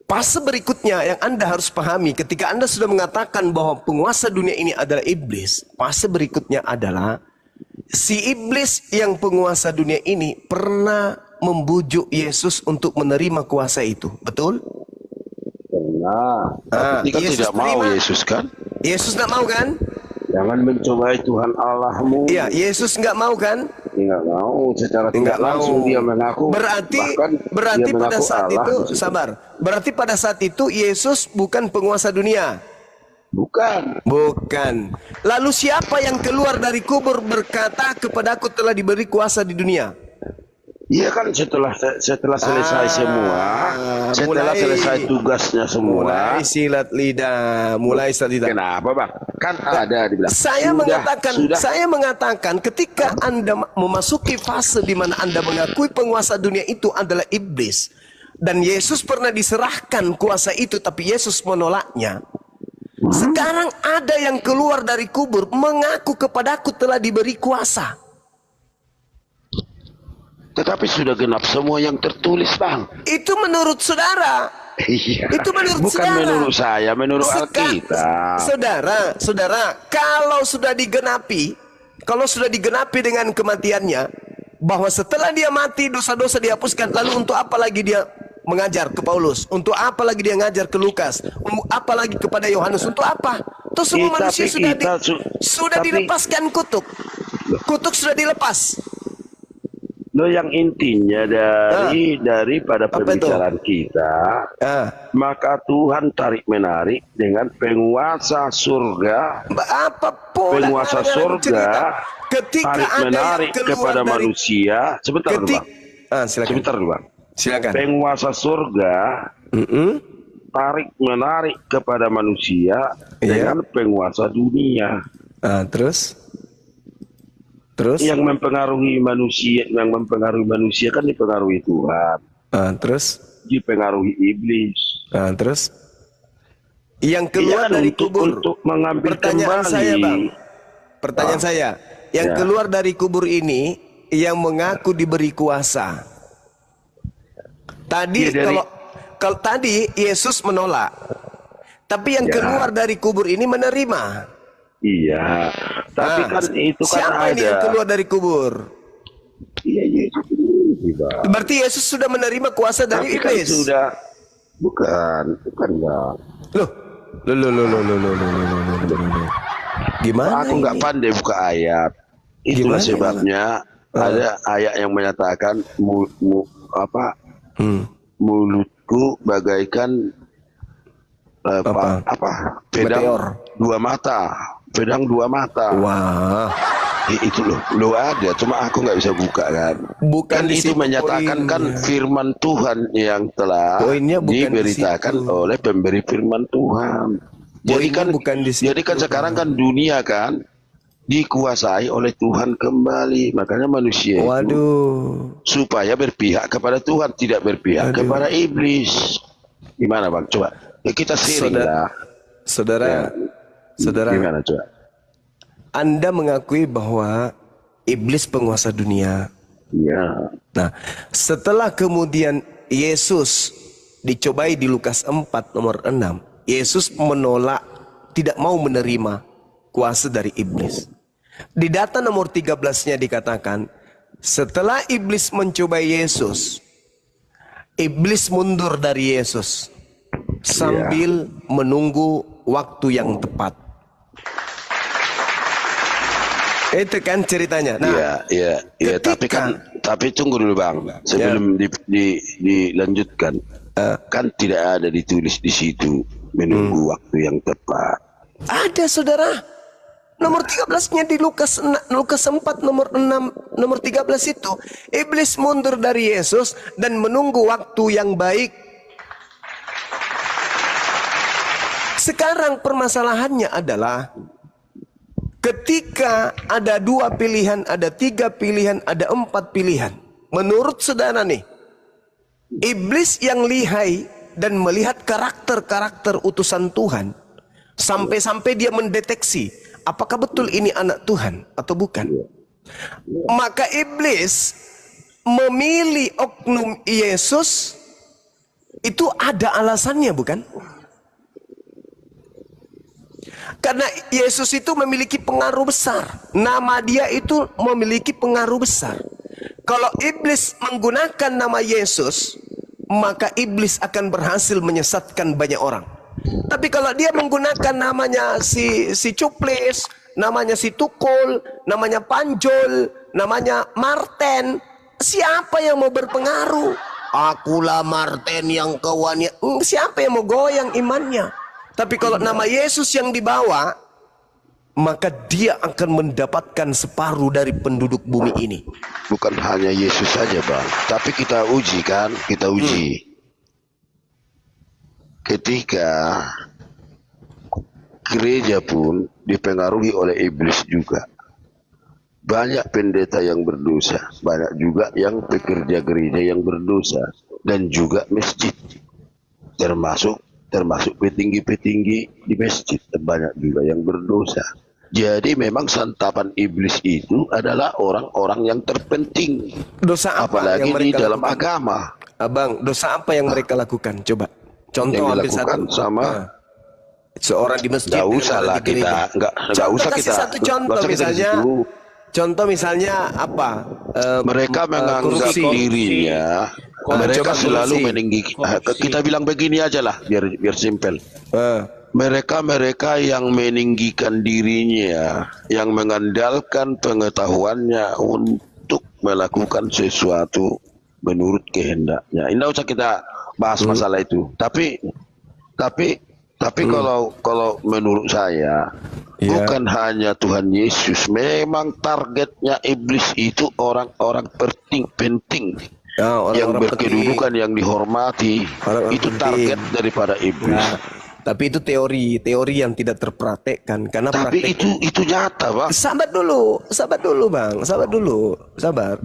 S1: Fase berikutnya yang Anda harus pahami ketika Anda sudah mengatakan bahwa penguasa dunia ini adalah iblis, fase berikutnya adalah si iblis yang penguasa dunia ini pernah membujuk Yesus untuk menerima kuasa itu. Betul?
S2: Pernah. Tapi kan tidak mau Yesus kan?
S1: Yesus nggak mau kan?
S2: Jangan mencobai Tuhan Allahmu.
S1: Iya, Yesus nggak mau kan?
S2: Tidak mau, secara tidak langsung dia mengaku.
S1: Berarti pada saat itu, sabar. Berarti pada saat itu Yesus bukan penguasa dunia.
S2: Bukan.
S1: Lalu siapa yang keluar dari kubur berkata kepadaku telah diberi kuasa di dunia?
S2: Iya kan setelah selesai semua, setelah selesai tugasnya semua.
S1: Mulai silat lidah.
S2: Kenapa Bang? Kan ada dibilang.
S1: Saya mengatakan ketika Anda memasuki fase di mana Anda mengakui penguasa dunia itu adalah iblis dan Yesus pernah diserahkan kuasa itu tapi Yesus menolaknya. Sekarang ada yang keluar dari kubur mengaku kepadaku telah diberi kuasa.
S2: Tetapi sudah genap semua yang tertulis Bang.
S1: Itu menurut saudara.
S2: Iya.
S1: Itu menurut
S2: bukan
S1: saudara.
S2: Menurut saya, menurut Alkitab.
S1: Saudara, kalau sudah digenapi dengan kematiannya, bahwa setelah dia mati dosa-dosa dihapuskan, lalu untuk apa lagi dia mengajar ke Paulus? Untuk apa lagi dia ngajar ke Lukas? Apalagi kepada Yohanes? Untuk apa? Itu semua manusia sudah dilepaskan kutuk. Kutuk sudah dilepas.
S2: Lo yang intinya daripada pembicaraan kita, maka Tuhan tarik menarik dengan penguasa surga, penguasa surga tarik menarik kepada manusia. Sebentar Bang. Sebentar Bang.
S1: Silakan.
S2: Penguasa surga tarik menarik kepada manusia dengan penguasa dunia.
S1: Terus
S2: yang mempengaruhi manusia kan dipengaruhi Tuhan.
S1: Terus
S2: dipengaruhi iblis.
S1: Terus yang keluar dari kubur
S2: untuk mengambil
S1: pertanyaan
S2: kembali.
S1: saya, Bang. Pertanyaan saya, yang keluar dari kubur ini yang mengaku diberi kuasa. Tadi kalau tadi Yesus menolak. Tapi yang keluar dari kubur ini menerima.
S2: Iya, tapi kan itu kan
S1: siapa ini yang keluar dari kubur?
S2: Iya, Yesus.
S1: Berarti Yesus sudah menerima kuasa dari iblis.
S2: Kan sudah, bukan Bang.
S1: Loh. Gimana?
S2: Aku nggak pandai buka ayat. Itulah sebabnya ada ayat yang menyatakan mulutku bagaikan pedang dua mata. Pedang dua mata.
S1: Wah.
S2: Itu loh ada, cuma aku nggak bisa buka kan.
S1: Bukan
S2: itu menyatakan kan firman Tuhan yang telah diberitakan oleh pemberi firman Tuhan. Jadi kan sekarang kan dunia kan dikuasai oleh Tuhan kembali. Makanya manusia itu supaya berpihak kepada Tuhan, tidak berpihak kepada iblis. Gimana Bang? Coba kita sharing lah.
S1: Saudara,
S2: gimana coba?
S1: Anda mengakui bahwa iblis penguasa dunia.
S2: Ya.
S1: Nah, setelah kemudian Yesus dicobai di Lukas 4 nomor 6, Yesus menolak, tidak mau menerima kuasa dari iblis. Di data nomor 13-nya dikatakan, setelah iblis mencobai Yesus, iblis mundur dari Yesus sambil menunggu waktu yang tepat. Itu kan ceritanya. Nah,
S2: iya. Tapi tunggu dulu Bang, sebelum dilanjutkan. Kan tidak ada ditulis di situ menunggu waktu yang tepat.
S1: Ada saudara. Nomor 13-nya di Lukas 4 nomor 6 nomor 13 itu, iblis mundur dari Yesus dan menunggu waktu yang baik. Sekarang permasalahannya adalah ketika ada 2 pilihan, ada 3 pilihan, ada 4 pilihan. Menurut saudara nih, iblis yang lihai dan melihat karakter-karakter utusan Tuhan, sampai-sampai dia mendeteksi apakah betul ini anak Tuhan atau bukan. Maka iblis memilih oknum Yesus itu ada alasannya, bukan? Karena Yesus itu memiliki pengaruh besar. Nama dia itu memiliki pengaruh besar. Kalau iblis menggunakan nama Yesus, maka iblis akan berhasil menyesatkan banyak orang. Tapi kalau dia menggunakan namanya si Cuplis, namanya si Tukul, namanya Panjol, namanya Marten, siapa yang mau berpengaruh? Akulah Marten yang kawannya. Siapa yang mau goyang imannya? Tapi kalau nama Yesus yang dibawa, maka dia akan mendapatkan separuh dari penduduk bumi ini.
S2: Bukan hanya Yesus saja Bang, tapi kita uji kan, ketika gereja pun dipengaruhi oleh iblis juga. Banyak pendeta yang berdosa, banyak juga yang pekerja gereja yang berdosa, dan juga masjid, termasuk petinggi-petinggi di masjid, banyak juga yang berdosa. Jadi memang santapan iblis itu adalah orang-orang yang terpenting.
S1: Dosa apa
S2: apalagi
S1: yang
S2: di dalam
S1: lakukan?
S2: agama.
S1: Abang, dosa apa yang mereka lakukan? Coba contoh
S2: yang
S1: ambil
S2: dilakukan
S1: satu.
S2: sama
S1: seorang di masjid.
S2: Nggak usah lah kita, nggak usah kita.
S1: Satu contoh misalnya, contoh misalnya apa?
S2: Mereka menganggap
S1: korupsi.
S2: dirinya, mereka selalu meninggikan. Kita bilang begini aja lah, biar simpel. Mereka yang meninggikan dirinya, yang mengandalkan pengetahuannya untuk melakukan sesuatu menurut kehendaknya. Tidak usah kita bahas masalah itu. Tapi kalau menurut saya, bukan hanya Tuhan Yesus, memang targetnya iblis itu orang-orang penting. Yang berkedudukan, yang dihormati, itu target daripada iblis.
S1: Tapi itu teori yang tidak terpraktekkan karena
S2: tapi itu nyata, Bang.
S1: Sabar dulu, Bang. Sabar.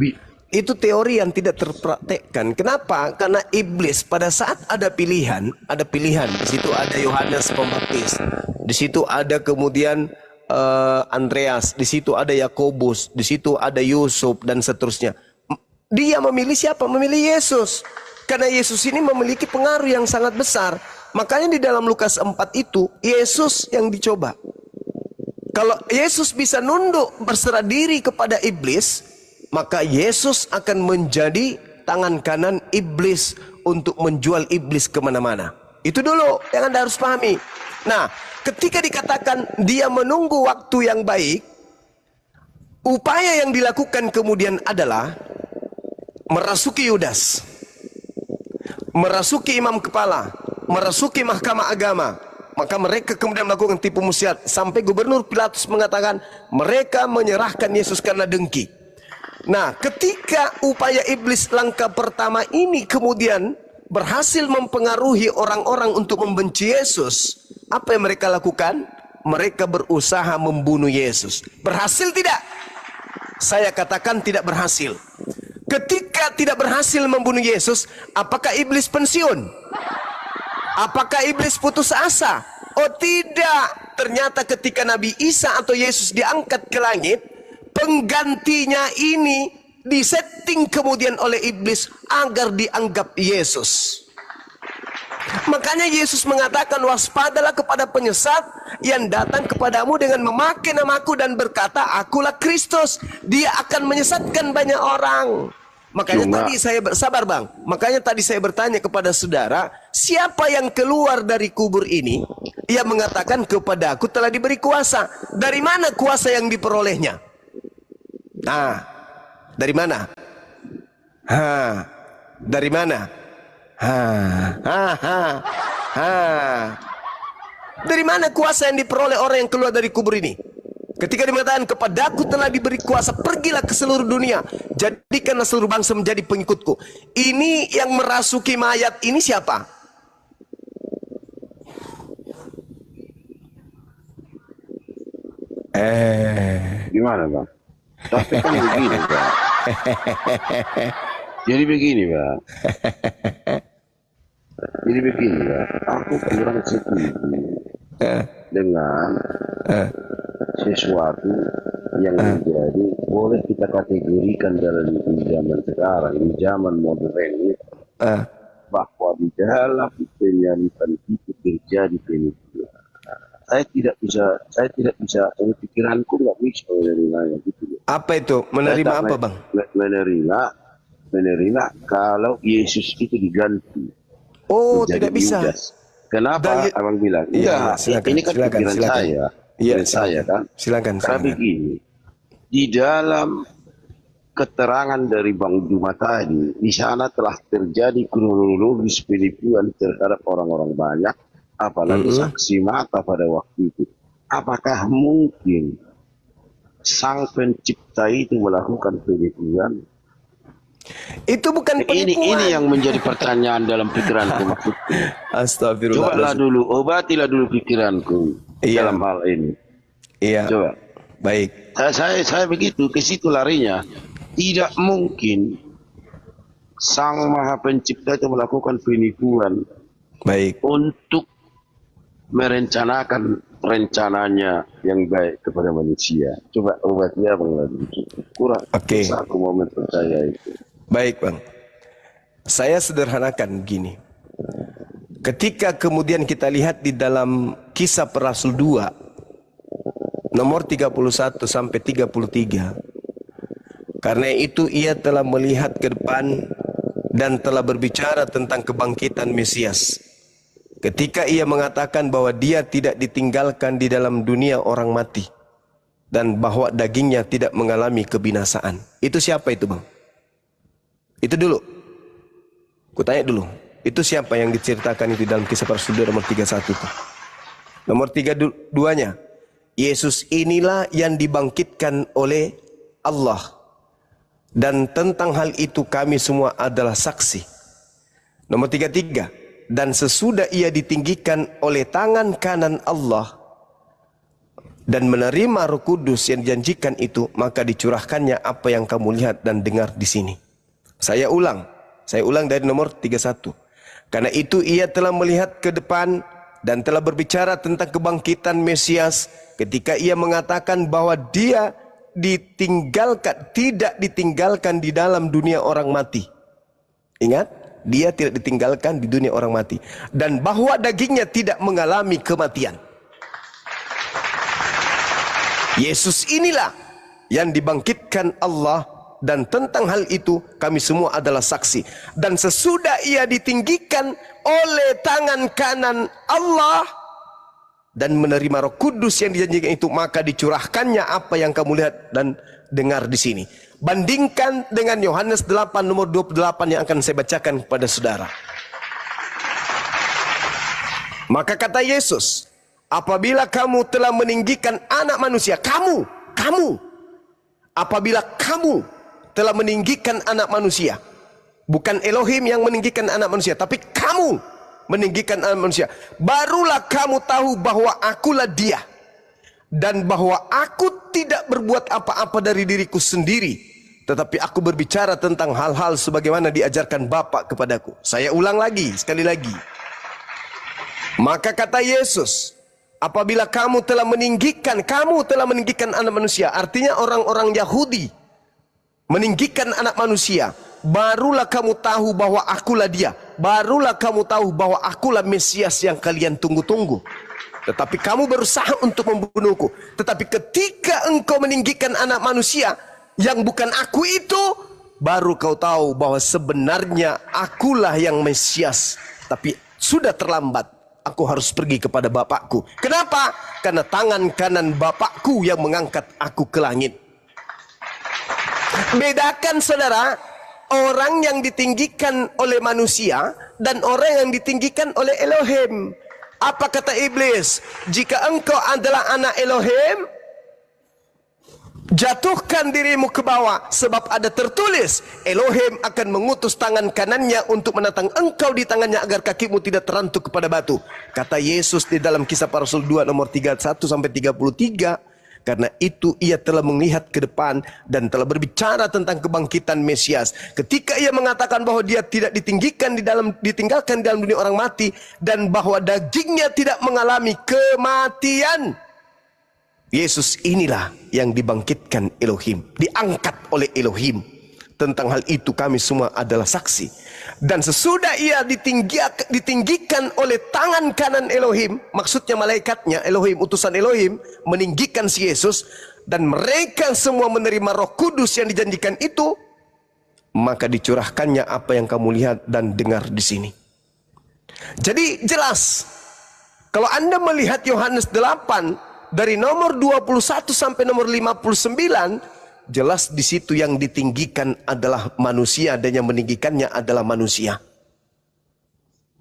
S1: Itu teori yang tidak terpraktekkan. Kenapa? Karena iblis pada saat ada pilihan. Di situ ada Yohanes Pembaptis. Di situ ada kemudian Andreas, di situ ada Yakobus, di situ ada Yusuf dan seterusnya. Dia memilih siapa? Memilih Yesus. Karena Yesus ini memiliki pengaruh yang sangat besar. Makanya di dalam Lukas 4 itu Yesus yang dicoba. Kalau Yesus bisa nunduk berserah diri kepada iblis, maka Yesus akan menjadi tangan kanan iblis untuk menjual iblis kemana-mana. Itu dulu yang Anda harus pahami. Nah, ketika dikatakan dia menunggu waktu yang baik, upaya yang dilakukan kemudian adalah merasuki Yudas, merasuki imam kepala, merasuki mahkamah agama. Maka mereka kemudian melakukan tipu muslihat sampai Gubernur Pilatus mengatakan mereka menyerahkan Yesus karena dengki. Nah, ketika upaya iblis langkah pertama ini kemudian berhasil mempengaruhi orang-orang untuk membenci Yesus, apa yang mereka lakukan? Mereka berusaha membunuh Yesus. Berhasil tidak? Saya katakan tidak berhasil. Ketika tidak berhasil membunuh Yesus, apakah iblis pensiun? Apakah iblis putus asa? Oh tidak. Ternyata ketika Nabi Isa atau Yesus diangkat ke langit, penggantinya ini disetting kemudian oleh iblis agar dianggap Yesus. Makanya Yesus mengatakan, waspadalah kepada penyesat yang datang kepadamu dengan memakai namaku dan berkata, akulah Kristus. Dia akan menyesatkan banyak orang. Makanya tadi saya sabar, Bang. Makanya tadi saya bertanya kepada saudara, siapa yang keluar dari kubur ini? Ia mengatakan, kepada aku telah diberi kuasa. Dari mana kuasa yang diperolehnya? Nah, dari mana? Dari mana? Dari mana kuasa yang diperoleh orang yang keluar dari kubur ini? Ketika dikatakan kepadaku telah diberi kuasa, pergilah ke seluruh dunia, jadikanlah seluruh bangsa menjadi pengikutku. Ini yang merasuki mayat ini siapa?
S2: Gimana, Bang? Tapi kan begini, Bang. Jadi begini, Bang. Aku kurang setuju dengan sesuatu yang menjadi boleh kita kategorikan dalam zaman sekarang, di zaman modern ini, bahwa di dalam penyalipan itu terjadi penipuan. Saya tidak bisa, pikiranku nggak bisa menerimanya gitu.
S1: Apa itu? Menerima apa, Bang?
S2: Menerima kalau Yesus itu diganti.
S1: Oh, tidak bisa.
S2: Yudas. Kenapa Abang bilang?
S1: Iya, silakan,
S2: ini kan pikiran saya.
S1: Iya,
S2: saya kan.
S1: Silakan.
S2: Karena begini, di dalam keterangan dari Bang Juma tadi, di sana telah terjadi kronologis penipuan terhadap orang-orang banyak, apalagi saksi mata pada waktu itu. Apakah mungkin sang pencipta itu melakukan penipuan?
S1: Itu bukan penipuan.
S2: Ini yang menjadi pertanyaan dalam pikiranku maksudku.
S1: Astagfirullah.
S2: Obatilah dulu pikiranku dalam hal ini.
S1: Iya.
S2: Coba.
S1: Baik.
S2: Saya begitu, ke situ larinya. Tidak mungkin sang Maha Pencipta itu melakukan penipuan.
S1: Baik.
S2: Untuk merencanakan rencananya yang baik kepada manusia. Coba obatnya Bang Ladi. Kurang.
S1: Oke.
S2: Aku momen percaya itu.
S1: Baik, Bang. Saya sederhanakan begini. Ketika kemudian kita lihat di dalam Kisah Para Rasul 2 nomor 31 sampai 33, Karena itu ia telah melihat ke depan dan telah berbicara tentang kebangkitan Mesias. Ketika ia mengatakan bahwa dia tidak ditinggalkan di dalam dunia orang mati dan bahwa dagingnya tidak mengalami kebinasaan. Itu siapa itu, Bang? Itu dulu. Kutanya dulu. Itu siapa yang diceritakan itu dalam Kisah Para Rasul nomor 31 itu? Nomor 32-nya. Yesus inilah yang dibangkitkan oleh Allah. Dan tentang hal itu kami semua adalah saksi. Nomor 33. Dan sesudah ia ditinggikan oleh tangan kanan Allah dan menerima Roh Kudus yang dijanjikan itu, maka dicurahkannya apa yang kamu lihat dan dengar di sini. Saya ulang dari nomor 31. Karena itu ia telah melihat ke depan dan telah berbicara tentang kebangkitan Mesias ketika ia mengatakan bahwa dia tidak ditinggalkan di dalam dunia orang mati. Ingat, dia tidak ditinggalkan di dunia orang mati. Dan bahwa dagingnya tidak mengalami kematian. Yesus inilah yang dibangkitkan Allah, dan tentang hal itu kami semua adalah saksi. Dan sesudah ia ditinggikan oleh tangan kanan Allah dan menerima Roh Kudus yang dijanjikan itu, maka dicurahkannya apa yang kamu lihat dan dengar di sini. Bandingkan dengan Yohanes 8 nomor 28 yang akan saya bacakan kepada saudara. Maka kata Yesus, apabila kamu telah meninggikan anak manusia, apabila kamu telah meninggikan anak manusia, bukan Elohim yang meninggikan anak manusia, tapi kamu meninggikan anak manusia, barulah kamu tahu bahwa akulah dia, dan bahwa aku tidak berbuat apa-apa dari diriku sendiri, tetapi aku berbicara tentang hal-hal sebagaimana diajarkan Bapa kepadaku. Saya ulang lagi, sekali lagi. Maka kata Yesus, apabila kamu telah meninggikan anak manusia, artinya orang-orang Yahudi meninggikan anak manusia, barulah kamu tahu bahwa akulah dia. Barulah kamu tahu bahwa akulah Mesias yang kalian tunggu-tunggu. Tetapi kamu berusaha untuk membunuhku. Tetapi ketika engkau meninggikan anak manusia yang bukan aku itu, baru kau tahu bahwa sebenarnya akulah yang Mesias. Tapi sudah terlambat. Aku harus pergi kepada Bapakku. Kenapa? Karena tangan kanan Bapakku yang mengangkat aku ke langit. Bedakan saudara, orang yang ditinggikan oleh manusia dan orang yang ditinggikan oleh Elohim. Apa kata iblis? Jika engkau adalah anak Elohim, jatuhkan dirimu ke bawah, sebab ada tertulis, Elohim akan mengutus tangan kanannya untuk menatang engkau di tangannya agar kakimu tidak terantuk kepada batu. Kata Yesus di dalam Kisah Para Rasul 2 nomor 31 sampai 33. Karena itu ia telah melihat ke depan dan telah berbicara tentang kebangkitan Mesias. Ketika ia mengatakan bahwa dia tidak ditinggalkan di dalam dunia orang mati dan bahwa dagingnya tidak mengalami kematian. Yesus inilah yang dibangkitkan Elohim, diangkat oleh Elohim. Tentang hal itu kami semua adalah saksi. Dan sesudah ia ditinggikan oleh tangan kanan Elohim, maksudnya malaikatnya Elohim, utusan Elohim, meninggikan si Yesus, dan mereka semua menerima Roh Kudus yang dijanjikan itu, maka dicurahkannya apa yang kamu lihat dan dengar di sini. Jadi jelas, kalau Anda melihat Yohanes 8 dari nomor 21 sampai nomor 59, jelas di situ yang ditinggikan adalah manusia dan yang meninggikannya adalah manusia.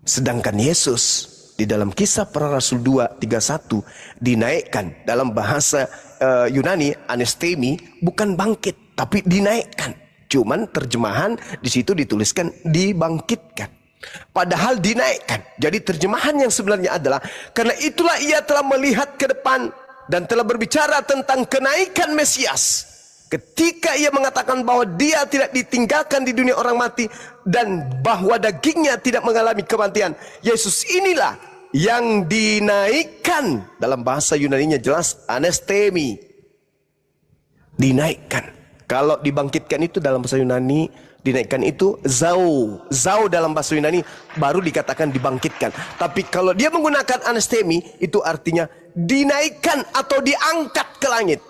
S1: Sedangkan Yesus di dalam Kisah Para Rasul 2:31 dinaikkan, dalam bahasa Yunani anestemi, bukan bangkit tapi dinaikkan. Cuman terjemahan di situ dituliskan dibangkitkan. Padahal dinaikkan. Jadi terjemahan yang sebenarnya adalah, karena itulah ia telah melihat ke depan dan telah berbicara tentang kenaikan Mesias. Ketika ia mengatakan bahwa dia tidak ditinggalkan di dunia orang mati dan bahwa dagingnya tidak mengalami kematian, Yesus inilah yang dinaikkan. Dalam bahasa Yunaninya jelas anestemi, dinaikkan. Kalau dibangkitkan itu dalam bahasa Yunani, dinaikkan itu zau dalam bahasa Yunani baru dikatakan dibangkitkan. Tapi kalau dia menggunakan anestemi, itu artinya dinaikkan atau diangkat ke langit.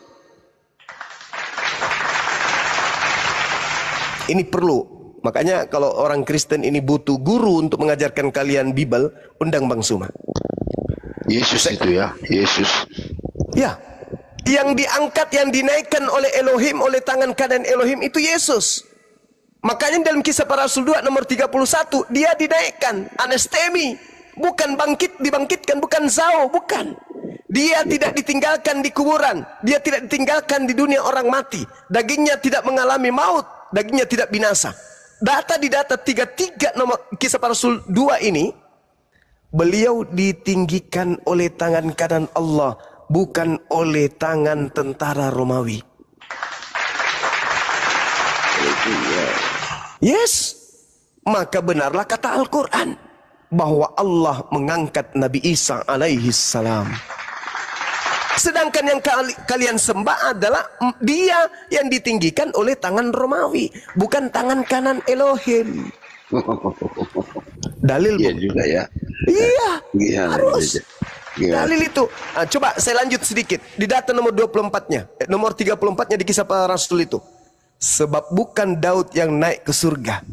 S1: Ini perlu. Makanya kalau orang Kristen ini butuh guru untuk mengajarkan kalian Bible, undang Bang Suma.
S2: Yesus itu ya, Yesus.
S1: Ya, yang diangkat, yang dinaikkan oleh Elohim, oleh tangan kanan Elohim itu Yesus. Makanya dalam Kisah Para Rasul 2 nomor 31, dia dinaikkan, anastemi, bukan dibangkitkan, bukan zao, bukan. Dia tidak ditinggalkan di kuburan, dia tidak ditinggalkan di dunia orang mati. Dagingnya tidak mengalami maut, dagingnya tidak binasa. Di data 33 nomor Kisah Para Rasul 2 ini, beliau ditinggikan oleh tangan kanan Allah, bukan oleh tangan tentara Romawi. Yes, maka benarlah kata Al-Quran bahwa Allah mengangkat Nabi Isa alaihi salam. Sedangkan yang kalian sembah adalah dia yang ditinggikan oleh tangan Romawi, bukan tangan kanan Elohim. Dalil
S2: juga ya.
S1: Iya, harus. Dalil itu. Nah, coba saya lanjut sedikit. Di data nomor 24-nya, nomor 34-nya di Kisah Para Rasul itu. Sebab bukan Daud yang naik ke surga.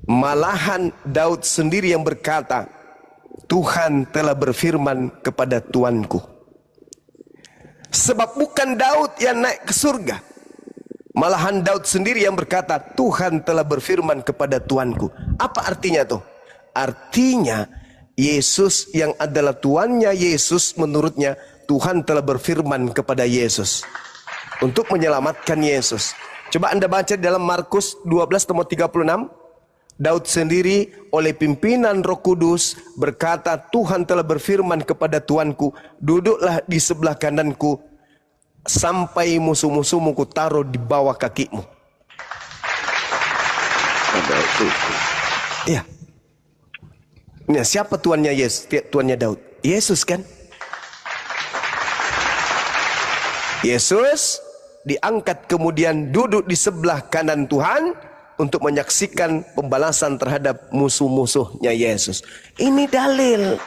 S1: Malahan Daud sendiri yang berkata, Tuhan telah berfirman kepada Tuanku. Sebab bukan Daud yang naik ke surga. Malahan Daud sendiri yang berkata, Tuhan telah berfirman kepada Tuanku. Apa artinya tuh? Artinya Yesus yang adalah Tuannya Yesus, menurutnya Tuhan telah berfirman kepada Yesus untuk menyelamatkan Yesus. Coba Anda baca dalam Markus 12 nomor 36. Daud sendiri oleh pimpinan Roh Kudus berkata, Tuhan telah berfirman kepada Tuanku, duduklah di sebelah kananku sampai musuh-musuhmu ku taruh di bawah kakimu. Iya. Nah, siapa tuannya Yesus? Tuannya Daud. Yesus kan? Yesus diangkat kemudian duduk di sebelah kanan Tuhan untuk menyaksikan pembalasan terhadap musuh-musuhnya Yesus. Ini dalil.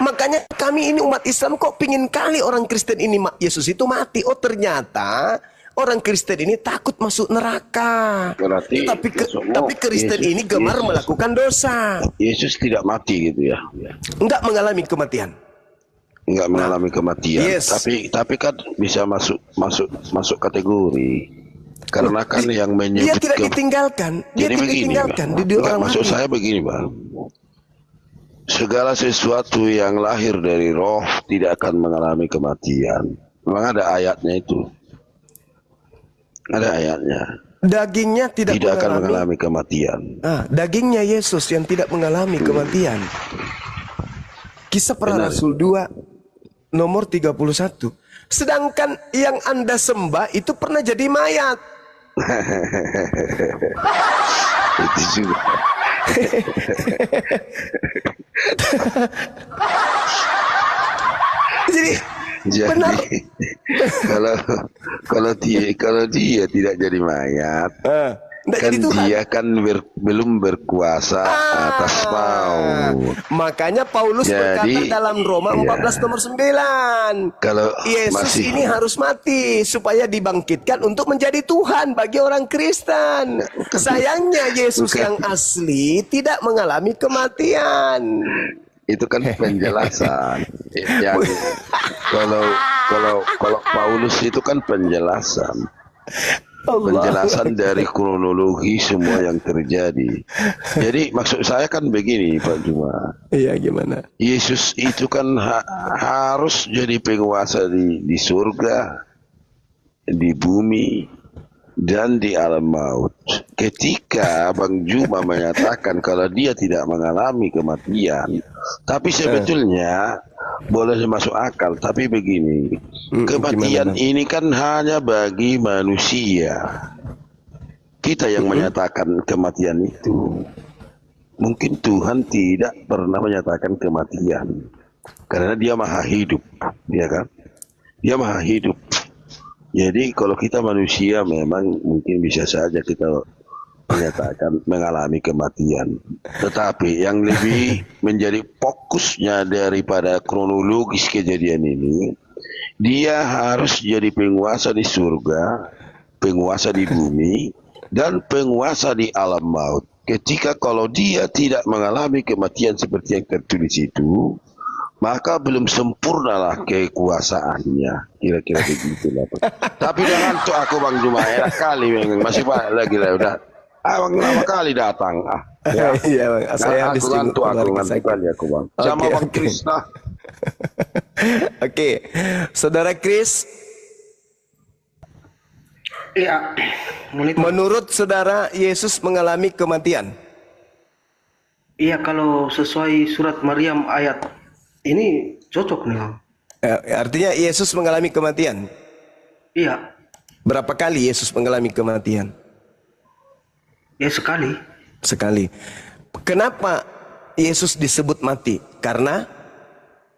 S1: Makanya kami ini umat Islam kok pingin kali orang Kristen ini Yesus itu mati. Oh ternyata orang Kristen ini takut masuk neraka.
S2: Berarti,
S1: tapi Kristen ini gemar melakukan dosa.
S2: Yesus tidak mati gitu ya?
S1: Enggak mengalami kematian.
S2: Enggak mengalami kematian.
S1: Yes.
S2: Tapi kan bisa masuk kategori. Karena kan yang menyebut
S1: dia tidak ditinggalkan. Dia tidak ditinggalkan di orang
S2: maksud saya begini, Bang. Segala sesuatu yang lahir dari roh tidak akan mengalami kematian. Memang ada ayatnya itu. Ada ayatnya.
S1: Dagingnya tidak
S2: akan mengalami kematian.
S1: Dagingnya Yesus yang tidak mengalami kematian. Kisah Para Rasul 2 nomor 31. Sedangkan yang Anda sembah itu pernah jadi mayat.
S2: Itu juga.
S1: Jadi benar.
S2: kalau dia tidak jadi mayat, kan dia kan belum berkuasa atas maut.
S1: Makanya Paulus berkata dalam Roma 14 nomor 9, kalau Yesus ini harus mati supaya dibangkitkan untuk menjadi Tuhan bagi orang Kristen. Sayangnya Yesus yang asli tidak mengalami kematian.
S2: Itu kan penjelasan. Kalau Paulus itu kan penjelasan. Penjelasan dari kronologi semua yang terjadi. Jadi maksud saya kan begini Pak Juma.
S1: Iya gimana?
S2: Yesus itu kan harus jadi penguasa di surga, di bumi, dan di alam maut. Ketika Bang Juma menyatakan kalau dia tidak mengalami kematian, tapi sebetulnya boleh masuk akal, tapi begini, kematian ini kan hanya bagi manusia. Kita yang menyatakan kematian itu. Mungkin Tuhan tidak pernah menyatakan kematian, karena dia maha hidup, ya kan? Dia maha hidup. Jadi kalau kita manusia memang mungkin bisa saja kita menyatakan mengalami kematian. Tetapi yang lebih menjadi fokusnya daripada kronologis kejadian ini, dia harus jadi penguasa di surga, penguasa di bumi, dan penguasa di alam maut. Ketika kalau dia tidak mengalami kematian seperti yang tertulis itu, maka belum sempurnalah kekuasaannya. Kira-kira begitulah. Tapi jangan tuh aku Bang Juma, enak kali memang masih banyak lagi lah udah. Abang lama kali datang. Ya.
S1: Iya Bang, saya habis
S2: ngantuk kali aku Bang. Sama Bang Krisna.
S1: Oke, Saudara Kris.
S3: Iya.
S1: Menurut saudara Yesus mengalami kematian?
S3: Iya, kalau sesuai surat Maryam ayat ini cocok nih.
S1: Artinya Yesus mengalami kematian?
S3: Iya.
S1: Berapa kali Yesus mengalami kematian?
S3: Ya sekali.
S1: Sekali. Kenapa Yesus disebut mati? Karena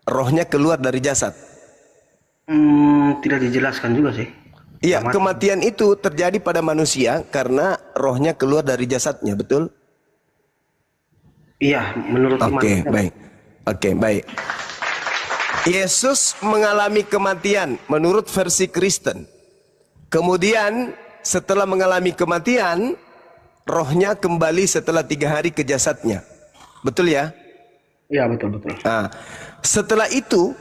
S1: rohnya keluar dari jasad.
S3: Tidak dijelaskan juga sih.
S1: Iya, kematian itu terjadi pada manusia karena rohnya keluar dari jasadnya, betul?
S3: Iya, menurut iman.
S1: Oke, baik. Yesus mengalami kematian menurut versi Kristen. Kemudian setelah mengalami kematian, rohnya kembali setelah 3 hari ke jasadnya. Betul ya?
S3: Iya, betul.
S1: Nah, setelah itu,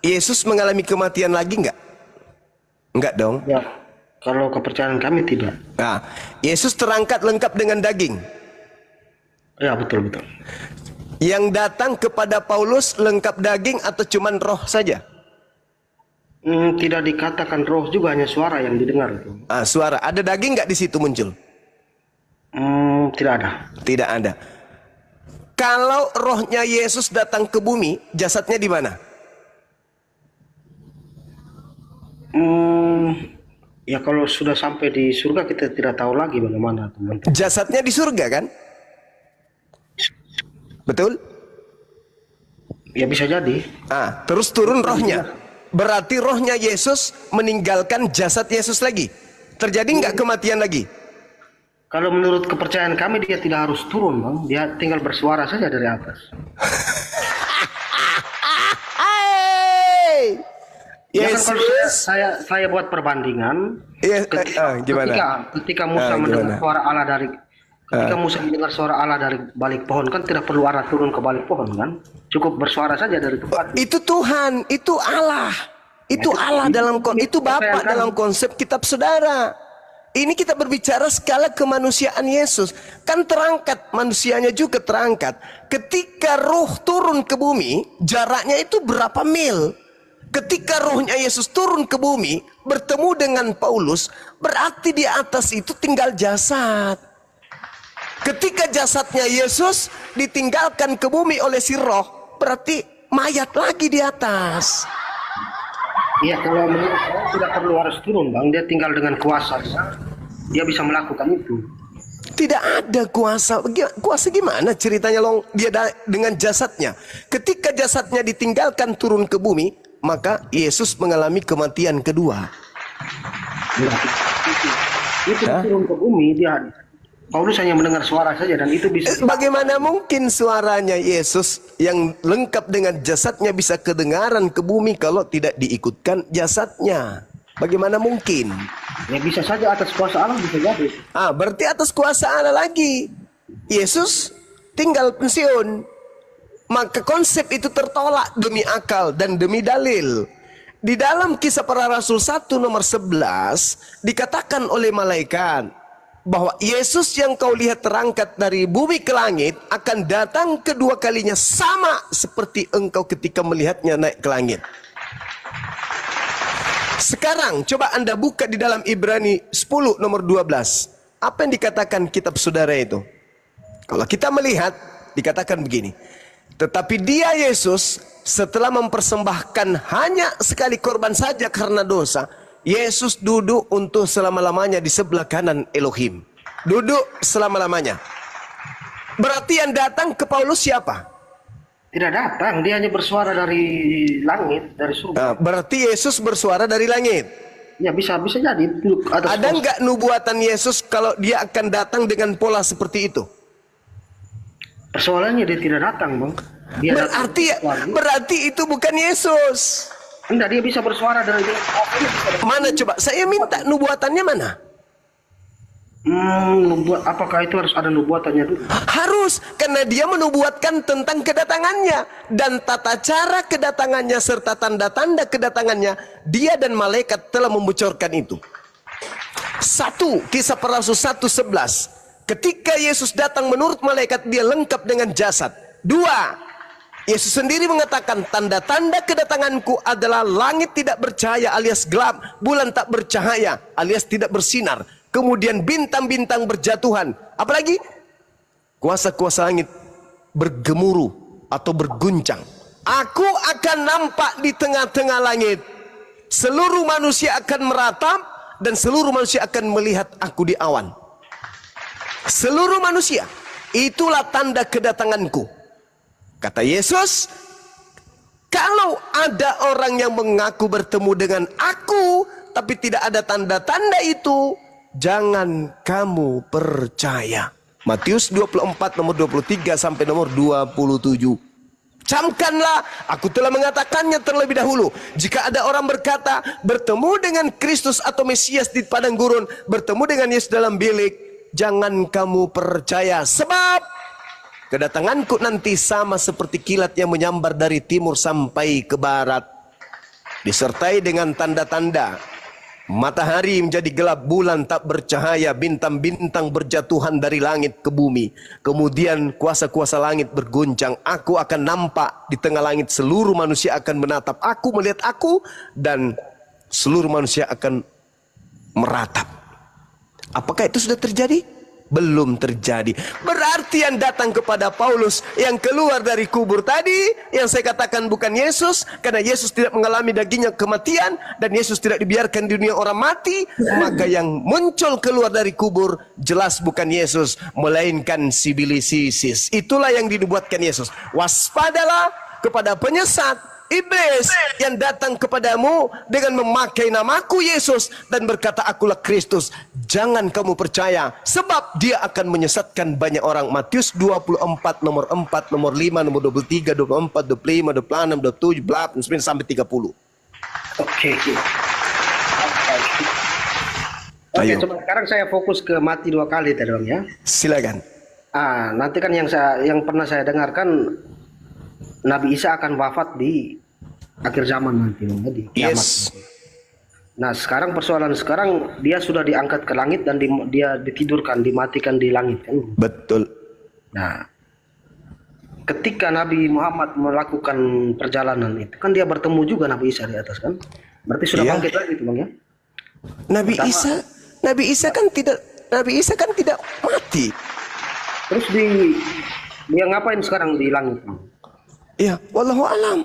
S1: Yesus mengalami kematian lagi enggak? Enggak dong.
S3: Ya, kalau kepercayaan kami tidak.
S1: Nah, Yesus terangkat lengkap dengan daging.
S3: Ya, betul.
S1: Yang datang kepada Paulus lengkap daging atau cuman roh saja?
S3: Tidak dikatakan roh juga, hanya suara yang didengar itu.
S1: Suara. Ada daging nggak di situ muncul?
S3: Tidak ada.
S1: Tidak ada. Kalau rohnya Yesus datang ke bumi, jasadnya di mana?
S3: Ya kalau sudah sampai di surga kita tidak tahu lagi bagaimana teman-teman.
S1: Jasadnya di surga kan? Betul?
S3: Ya bisa jadi.
S1: Terus turun rohnya. Berarti rohnya Yesus meninggalkan jasad Yesus lagi. Terjadi nggak kematian lagi?
S3: Kalau menurut kepercayaan kami dia tidak harus turun, Bang. Dia tinggal bersuara saja dari atas.
S1: Yesus.
S3: Ya kan kalau saya buat perbandingan, ketika Musa mendengar suara Allah dari balik pohon, kan tidak perlu Allah turun ke balik pohon kan, cukup bersuara saja dari tempat.
S1: Itu Tuhan, itu Allah, itu Allah itu Bapa dalam konsep kitab saudara. Ini kita berbicara skala kemanusiaan Yesus, kan terangkat manusianya juga terangkat. Ketika roh turun ke bumi, jaraknya itu berapa mil? Ketika rohnya Yesus turun ke bumi, bertemu dengan Paulus, berarti di atas itu tinggal jasad. Ketika jasadnya Yesus ditinggalkan ke bumi oleh si roh, berarti mayat lagi di atas.
S3: Iya, kalau menurut saya tidak perlu harus turun, Bang. Dia tinggal dengan kuasa. Dia bisa melakukan itu.
S1: Tidak ada kuasa. Kuasa gimana ceritanya dia dengan jasadnya? Ketika jasadnya ditinggalkan turun ke bumi, maka Yesus mengalami kematian kedua.
S3: Itu turun ke bumi, Paulus hanya mendengar suara saja dan itu bisa.
S1: Bagaimana mungkin suaranya Yesus yang lengkap dengan jasadnya bisa kedengaran ke bumi kalau tidak diikutkan jasadnya? Bagaimana mungkin?
S3: Ya bisa saja atas kuasa Allah bisa jadi.
S1: Berarti atas kuasa Allah lagi. Yesus tinggal pensiun. Maka konsep itu tertolak demi akal dan demi dalil. Di dalam Kisah Para Rasul 1 nomor 11 dikatakan oleh malaikat bahwa Yesus yang kau lihat terangkat dari bumi ke langit akan datang kedua kalinya sama seperti engkau ketika melihatnya naik ke langit. Sekarang coba Anda buka di dalam Ibrani 10 nomor 12. Apa yang dikatakan kitab saudara itu? Kalau kita melihat dikatakan begini. Tetapi dia Yesus setelah mempersembahkan hanya sekali korban saja karena dosa, Yesus duduk untuk selama-lamanya di sebelah kanan Elohim. Duduk selama-lamanya. Berarti yang datang ke Paulus siapa?
S3: Tidak datang, dia hanya bersuara dari langit, dari surga.
S1: Berarti Yesus bersuara dari langit.
S3: Ya bisa jadi.
S1: Ada nggak nubuatan Yesus kalau dia akan datang dengan pola seperti itu?
S3: Persoalannya dia tidak datang, Bang.
S1: Berarti itu bukan Yesus.
S3: Enggak, dia bisa bersuara dari
S1: mana coba? Saya minta nubuatannya mana?
S3: Apakah itu harus ada nubuatannya dulu?
S1: Harus, karena dia menubuatkan tentang kedatangannya dan tata cara kedatangannya serta tanda-tanda kedatangannya. Dia dan malaikat telah membocorkan itu. 1 Kisah Para Rasul 1:11. Ketika Yesus datang menurut malaikat dia lengkap dengan jasad. 2 Yesus sendiri mengatakan tanda-tanda kedatanganku adalah langit tidak bercahaya alias gelap, bulan tak bercahaya alias tidak bersinar, kemudian bintang-bintang berjatuhan, apalagi kuasa-kuasa langit bergemuruh atau berguncang. Aku akan nampak di tengah-tengah langit, seluruh manusia akan meratap dan seluruh manusia akan melihat aku di awan. Seluruh manusia, itulah tanda kedatanganku. Kata Yesus, kalau ada orang yang mengaku bertemu dengan aku, tapi tidak ada tanda-tanda itu, jangan kamu percaya. Matius 24 nomor 23 sampai nomor 27. Camkanlah, aku telah mengatakannya terlebih dahulu. Jika ada orang berkata, bertemu dengan Kristus atau Mesias di padang gurun, bertemu dengan Yesus dalam bilik, jangan kamu percaya. Sebab kedatanganku nanti sama seperti kilat yang menyambar dari timur sampai ke barat, disertai dengan tanda-tanda. Matahari menjadi gelap, bulan tak bercahaya, bintang-bintang berjatuhan dari langit ke bumi. Kemudian kuasa-kuasa langit berguncang. Aku akan nampak di tengah langit, seluruh manusia akan menatap aku, melihat aku, dan seluruh manusia akan meratap. Apakah itu sudah terjadi? Belum terjadi. Berarti yang datang kepada Paulus, yang keluar dari kubur tadi, yang saya katakan bukan Yesus, karena Yesus tidak mengalami dagingnya kematian, dan Yesus tidak dibiarkan di dunia orang mati, maka yang muncul keluar dari kubur jelas bukan Yesus, melainkan si bilis Isis. Itulah yang dinubuatkan Yesus. Waspadalah kepada penyesat iblis yang datang kepadamu dengan memakai namaku Yesus dan berkata akulah Kristus. Jangan kamu percaya, sebab dia akan menyesatkan banyak orang. Matius 24 nomor 4, nomor 5, nomor 23, 24, 25, 26, 27, 29 sampai 30.
S3: Oke, coba sekarang saya fokus ke mati 2 kali tadi Bang ya.
S1: Silakan.
S3: Nanti kan yang pernah saya dengarkan, Nabi Isa akan wafat di akhir zaman nanti, di kiamat.
S1: Yes.
S3: Nah, sekarang persoalan sekarang dia sudah diangkat ke langit dan dia ditidurkan, dimatikan di langit kan?
S1: Betul.
S3: Nah, ketika Nabi Muhammad melakukan perjalanan itu kan dia bertemu juga Nabi Isa di atas kan? Berarti sudah bangkit lagi itu Bang ya? Nabi Isa kan tidak mati. Terus dia ngapain sekarang di langit?
S1: Ya, wallahu alam.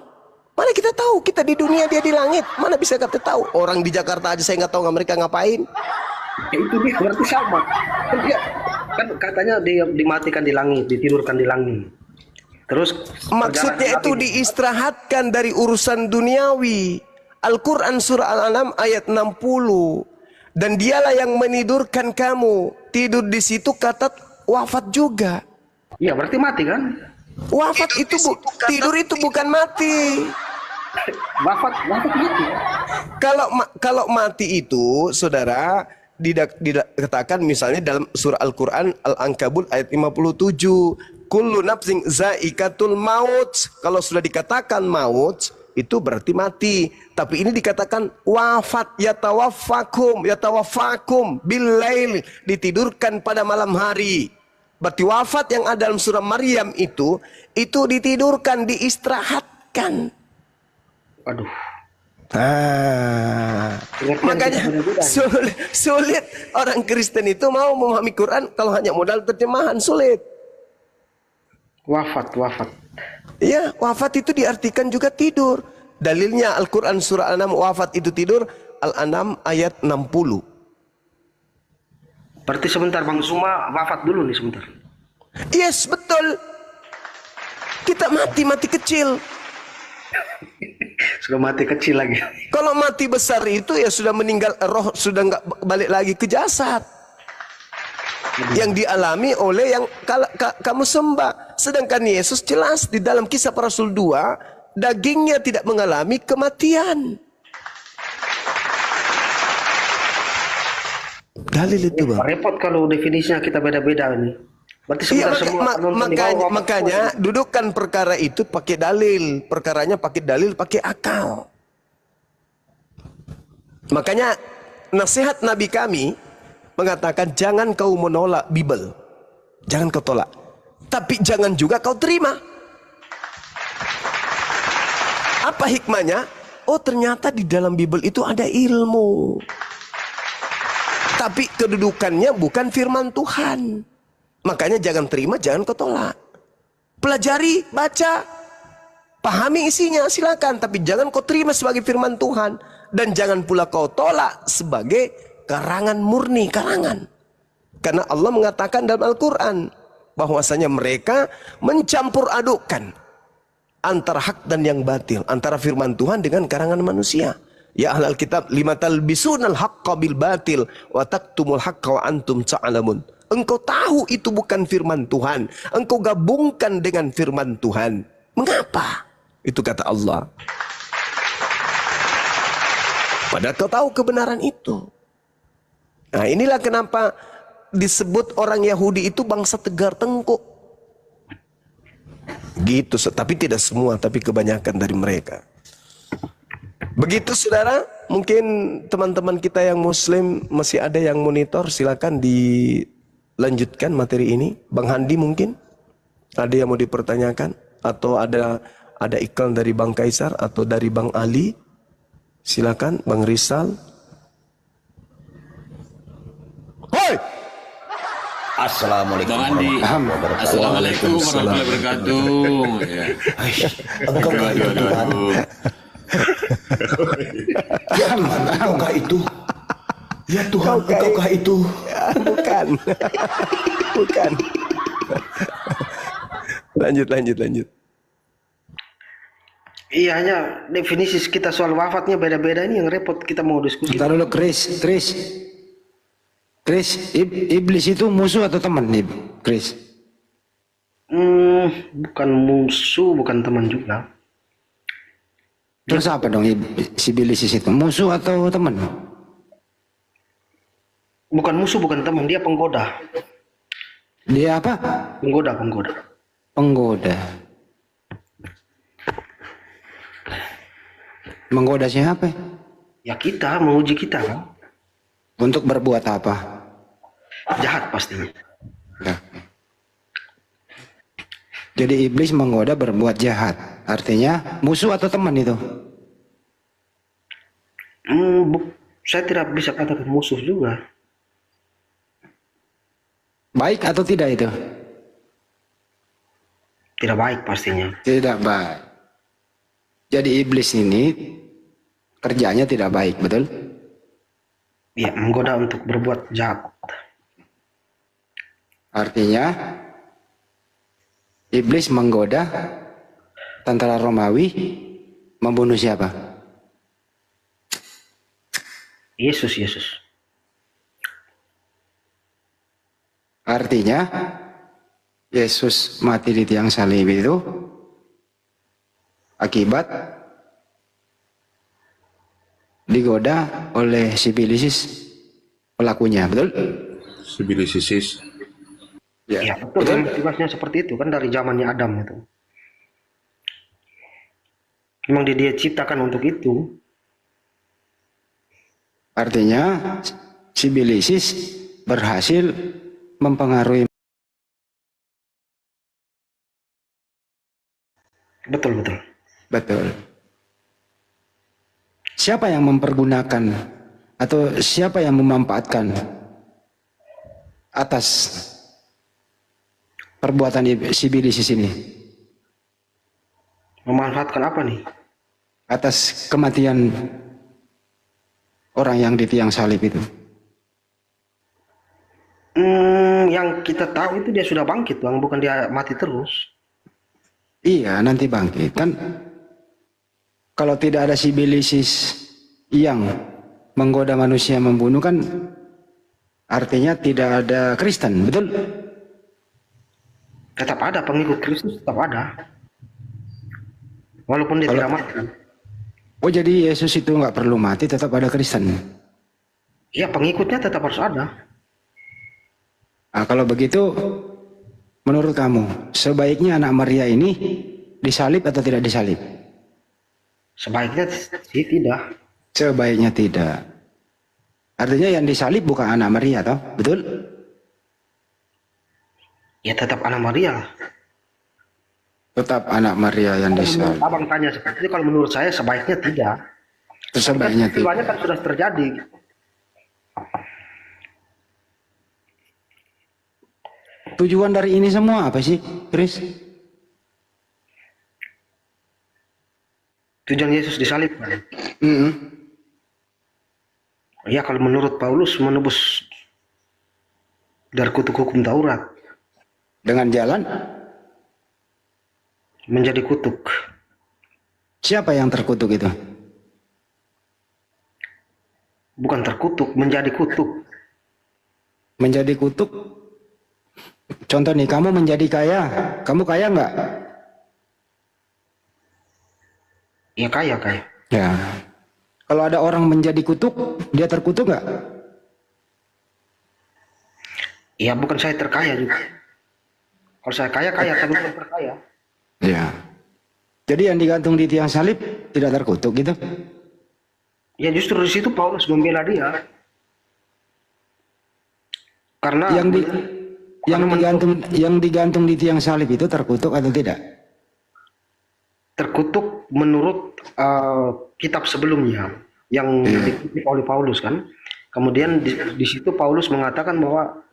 S1: Mana kita tahu, kita di dunia dia di langit. Mana bisa kita tahu? Orang di Jakarta aja saya nggak tahu mereka ngapain.
S3: Ya, itu dia berarti sama. Kan katanya dia dimatikan di langit, ditidurkan di langit. Terus
S1: maksudnya itu diistirahatkan dari urusan duniawi. Al-Quran surah Al-An'am ayat 60. Dan dialah yang menidurkan kamu. Tidur di situ kata wafat juga.
S3: Iya, berarti mati kan?
S1: Wafat itu tidur itu bukan mati.
S3: Wafat gitu.
S1: Kalau mati itu, saudara, dikatakan misalnya dalam surah Al-Quran Al-Ankabut ayat 57, kullu nafsin zaikatul maut. Kalau sudah dikatakan maut, itu berarti mati. Tapi ini dikatakan wafat, yatawaffakum billail, ditidurkan pada malam hari. Berarti wafat yang ada dalam surah Maryam itu ditidurkan, diistirahatkan.
S3: Aduh.
S1: Makanya sulit orang Kristen itu mau memahami Quran kalau hanya modal terjemahan, sulit.
S3: Wafat.
S1: Iya, wafat itu diartikan juga tidur. Dalilnya Al-Quran surah Al-An'am wafat itu tidur, Al-An'am ayat 60.
S3: Berarti sebentar Bang Suma wafat dulu nih sebentar.
S1: Yes, betul. Kita mati kecil.
S3: Sudah mati kecil lagi.
S1: Kalau mati besar itu ya sudah meninggal, roh sudah nggak balik lagi ke jasad. Yang dialami oleh yang kamu sembah. Sedangkan Yesus jelas di dalam Kisah Para Rasul 2, dagingnya tidak mengalami kematian. Dalil itu, Bang.
S3: Repot kalau definisinya kita beda-beda ini. Berarti
S1: Iya,
S3: semua penonton di bawah
S1: makanya dudukkan perkara itu pakai dalil, perkaranya pakai dalil, pakai akal. Makanya nasihat Nabi kami mengatakan jangan kau menolak Bible, jangan kau tolak, tapi jangan juga kau terima. Apa hikmahnya? Oh, ternyata di dalam Bible itu ada ilmu, tapi kedudukannya bukan firman Tuhan. Makanya jangan terima, jangan kau tolak. Pelajari, baca, pahami isinya, silakan. Tapi jangan kau terima sebagai firman Tuhan. Dan jangan pula kau tolak sebagai karangan murni, karangan. Karena Allah mengatakan dalam Al-Quran bahwasanya mereka mencampur adukkan antara hak dan yang batil, antara firman Tuhan dengan karangan manusia. Ya ahlal kitab, lima talbisunal haqqa bil batil wa taktumul haqqa wa antum ta'lamun. Engkau tahu itu bukan firman Tuhan, engkau gabungkan dengan firman Tuhan. Mengapa? Itu kata Allah. Padahal kau tahu kebenaran itu. Nah, inilah kenapa disebut orang Yahudi itu bangsa tegar tengkuk. Gitu, tapi tidak semua, tapi kebanyakan dari mereka. Begitu saudara, mungkin teman-teman kita yang muslim masih ada yang monitor, silakan dilanjutkan materi ini. Bang Handi mungkin ada yang mau dipertanyakan, atau ada iklan dari Bang Kaisar atau dari Bang Ali. Silakan Bang Rizal. Hoi!
S7: Assalamualaikum
S6: Bang Andi. Assalamualaikum warahmatullahi wabarakatuh. Ya.
S7: Engkau kah itu Tuhan? Ya engkau itu? Ya Tuhan, engkau itu?
S1: Bukan. Bukan. Lanjut.
S3: Iya, hanya definisi kita soal wafatnya beda-beda, ini yang repot kita mau diskusi.
S5: Bentar dulu, Chris, iblis itu musuh atau teman nih, Chris?
S3: Bukan musuh, bukan teman juga.
S5: Terus apa dong si iblis itu? Musuh atau teman?
S3: Bukan musuh, bukan teman, dia penggoda.
S5: Dia apa?
S3: Penggoda.
S5: Menggoda siapa?
S3: Ya kita, menguji kita kan.
S5: Untuk berbuat apa?
S3: Jahat pastinya.
S5: Nah. Jadi iblis menggoda berbuat jahat. Artinya musuh atau teman itu?
S3: Saya tidak bisa katakan musuh juga.
S5: Baik atau tidak itu?
S3: Tidak baik pastinya.
S5: Tidak baik. Jadi iblis ini kerjanya tidak baik, betul?
S3: Ya, menggoda untuk berbuat jahat.
S5: Artinya iblis menggoda tentara Romawi membunuh siapa?
S3: Yesus.
S5: Artinya Yesus mati di tiang salib itu akibat digoda oleh si iblis pelakunya, betul?
S4: Sibilisis.
S3: Ya, betul. Tugasnya seperti itu kan dari zamannya Adam itu. Memang dia ciptakan untuk itu.
S5: Artinya si iblis berhasil mempengaruhi.
S3: Betul.
S5: Siapa yang mempergunakan atau siapa yang memanfaatkan atas perbuatan si iblis ini?
S3: Memanfaatkan apa nih?
S5: Atas kematian orang yang di tiang salib itu.
S3: Yang kita tahu itu dia sudah bangkit, Bang, bukan dia mati terus.
S5: Iya, nanti bangkit. Kan kalau tidak ada si iblis yang menggoda manusia membunuh, kan artinya tidak ada Kristen, betul?
S3: Tetap ada pengikut Kristus, tetap ada. Walaupun dia tidak mati.
S5: Oh, jadi Yesus itu nggak perlu mati, tetap ada Kristen.
S3: Ya, pengikutnya tetap harus ada.
S5: Nah, kalau begitu, menurut kamu, sebaiknya anak Maria ini disalib atau tidak disalib?
S3: Sebaiknya sih tidak.
S5: Sebaiknya tidak. Artinya yang disalib bukan anak Maria, toh? Betul?
S3: Ya tetap anak Maria lah.
S5: Tetap anak Maria yang disalib.
S3: Abang tanya seperti itu, kalau menurut saya sebaiknya tidak.
S5: Sebaiknya tidak.
S3: Peristiwanya kan sudah terjadi.
S5: Tujuan dari ini semua apa sih, Chris?
S3: Tujuan Yesus disalib. Ya, kalau menurut Paulus menebus dari kutuk hukum Taurat.
S5: Dengan jalan?
S3: Menjadi kutuk.
S5: Siapa yang terkutuk itu?
S3: Bukan terkutuk, menjadi kutuk.
S5: Menjadi kutuk? Contoh nih, kamu menjadi kaya. Kamu kaya nggak?
S3: Ya kaya.
S5: Ya. Kalau ada orang menjadi kutuk, dia terkutuk nggak?
S3: Ya bukan saya terkaya juga. Kalau saya kaya, tapi bukan terkaya.
S5: Ya. Jadi yang digantung di tiang salib tidak terkutuk gitu?
S3: Ya justru di situ Paulus membela dia. Karena
S5: yang digantung di tiang salib itu terkutuk atau tidak?
S3: Terkutuk menurut kitab sebelumnya yang dikutip oleh Paulus kan. Kemudian di situ Paulus mengatakan bahwa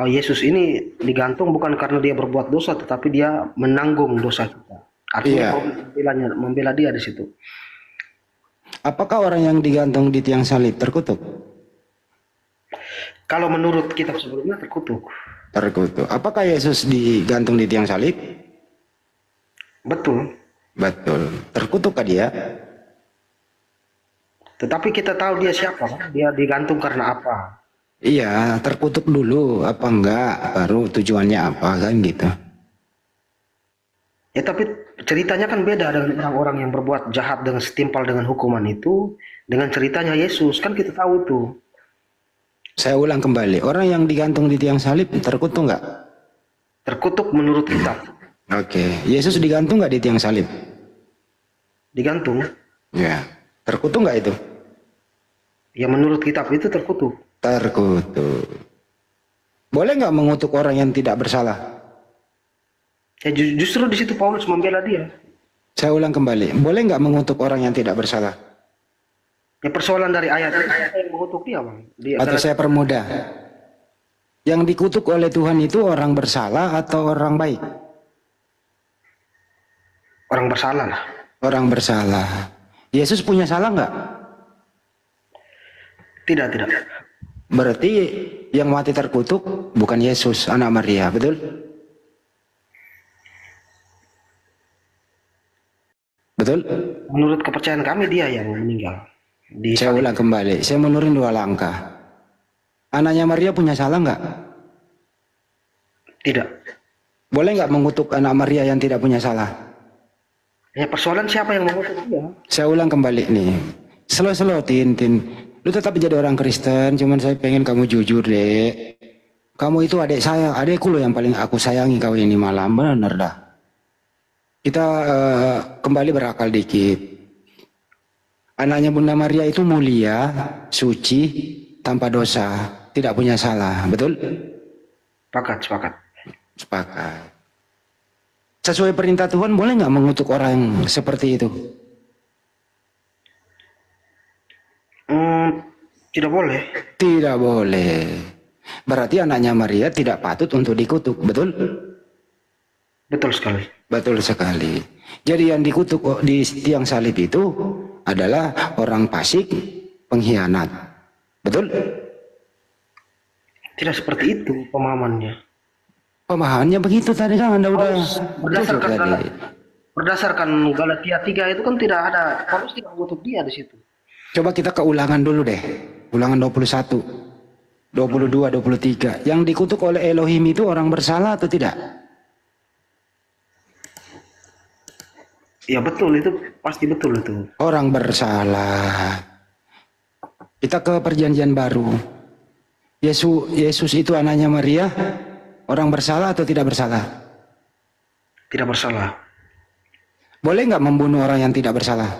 S3: Yesus ini digantung bukan karena dia berbuat dosa, tetapi dia menanggung dosa kita. Artinya Paulus membela dia di situ.
S5: Apakah orang yang digantung di tiang salib terkutuk?
S3: Kalau menurut kitab sebelumnya terkutuk.
S5: Terkutuk. Apakah Yesus digantung di tiang salib?
S3: Betul.
S5: Betul. Terkutukkah dia?
S3: Tetapi kita tahu dia siapa. Dia digantung karena apa.
S5: Iya, terkutuk dulu apa enggak, baru tujuannya apa kan gitu.
S3: Ya tapi ceritanya kan beda dengan orang-orang yang berbuat jahat dengan setimpal dengan hukuman itu dengan ceritanya Yesus, kan kita tahu itu.
S5: Saya ulang kembali, orang yang digantung di tiang salib terkutuk enggak?
S3: Terkutuk menurut kita.
S5: Oke, Yesus digantung enggak di tiang salib?
S3: Digantung.
S5: Ya, terkutuk enggak itu?
S3: Ya menurut kitab itu terkutuk.
S5: Terkutuk. Boleh nggak mengutuk orang yang tidak bersalah?
S3: Ya justru di situ Paulus membela dia.
S5: Saya ulang kembali, boleh nggak mengutuk orang yang tidak bersalah?
S3: Ya persoalan dari ayat itu yang mengutuk dia, Bang.
S5: Atau saya permudah. Yang dikutuk oleh Tuhan itu orang bersalah atau orang baik?
S3: Orang bersalah lah.
S5: Orang bersalah. Yesus punya salah nggak?
S3: Tidak.
S5: Berarti yang mati terkutuk bukan Yesus, anak Maria, betul? Betul?
S3: Menurut kepercayaan kami dia yang meninggal.
S5: Saya ulang kembali, saya menurin 2 langkah. Anaknya Maria punya salah nggak?
S3: Tidak.
S5: Boleh nggak mengutuk anak Maria yang tidak punya salah?
S3: Ya persoalan siapa yang mengutuk dia?
S5: Saya ulang kembali nih. Slow, Tin. Lu tetap jadi orang Kristen, cuman saya pengen kamu jujur, Dek. Kamu itu adik saya, adikku lo yang paling aku sayangi kau ini malam, bener dah. Kita kembali berakal dikit. Anaknya Bunda Maria itu mulia, suci, tanpa dosa, tidak punya salah, betul?
S3: Sepakat.
S5: Sesuai perintah Tuhan, boleh nggak mengutuk orang seperti itu?
S3: Tidak boleh.
S5: Tidak boleh. Berarti anaknya Maria tidak patut untuk dikutuk, betul?
S3: Betul sekali.
S5: Betul sekali. Jadi yang dikutuk di tiang salib itu adalah orang fasik, pengkhianat. Betul?
S3: Tidak seperti itu pemahamannya.
S5: Pemahamannya begitu tadi kan Anda udah
S3: berdasarkan Galatia 3 itu kan tidak ada, Paulus tidak mengutuk dia di situ.
S5: Coba kita ke ulangan dulu deh. Ulangan 21, 22, 23. Yang dikutuk oleh Elohim itu orang bersalah atau tidak?
S3: Ya betul, itu pasti betul itu.
S5: Orang bersalah. Kita ke perjanjian baru. Yesus itu anaknya Maria, orang bersalah atau tidak bersalah?
S3: Tidak bersalah.
S5: Boleh nggak membunuh orang yang tidak bersalah?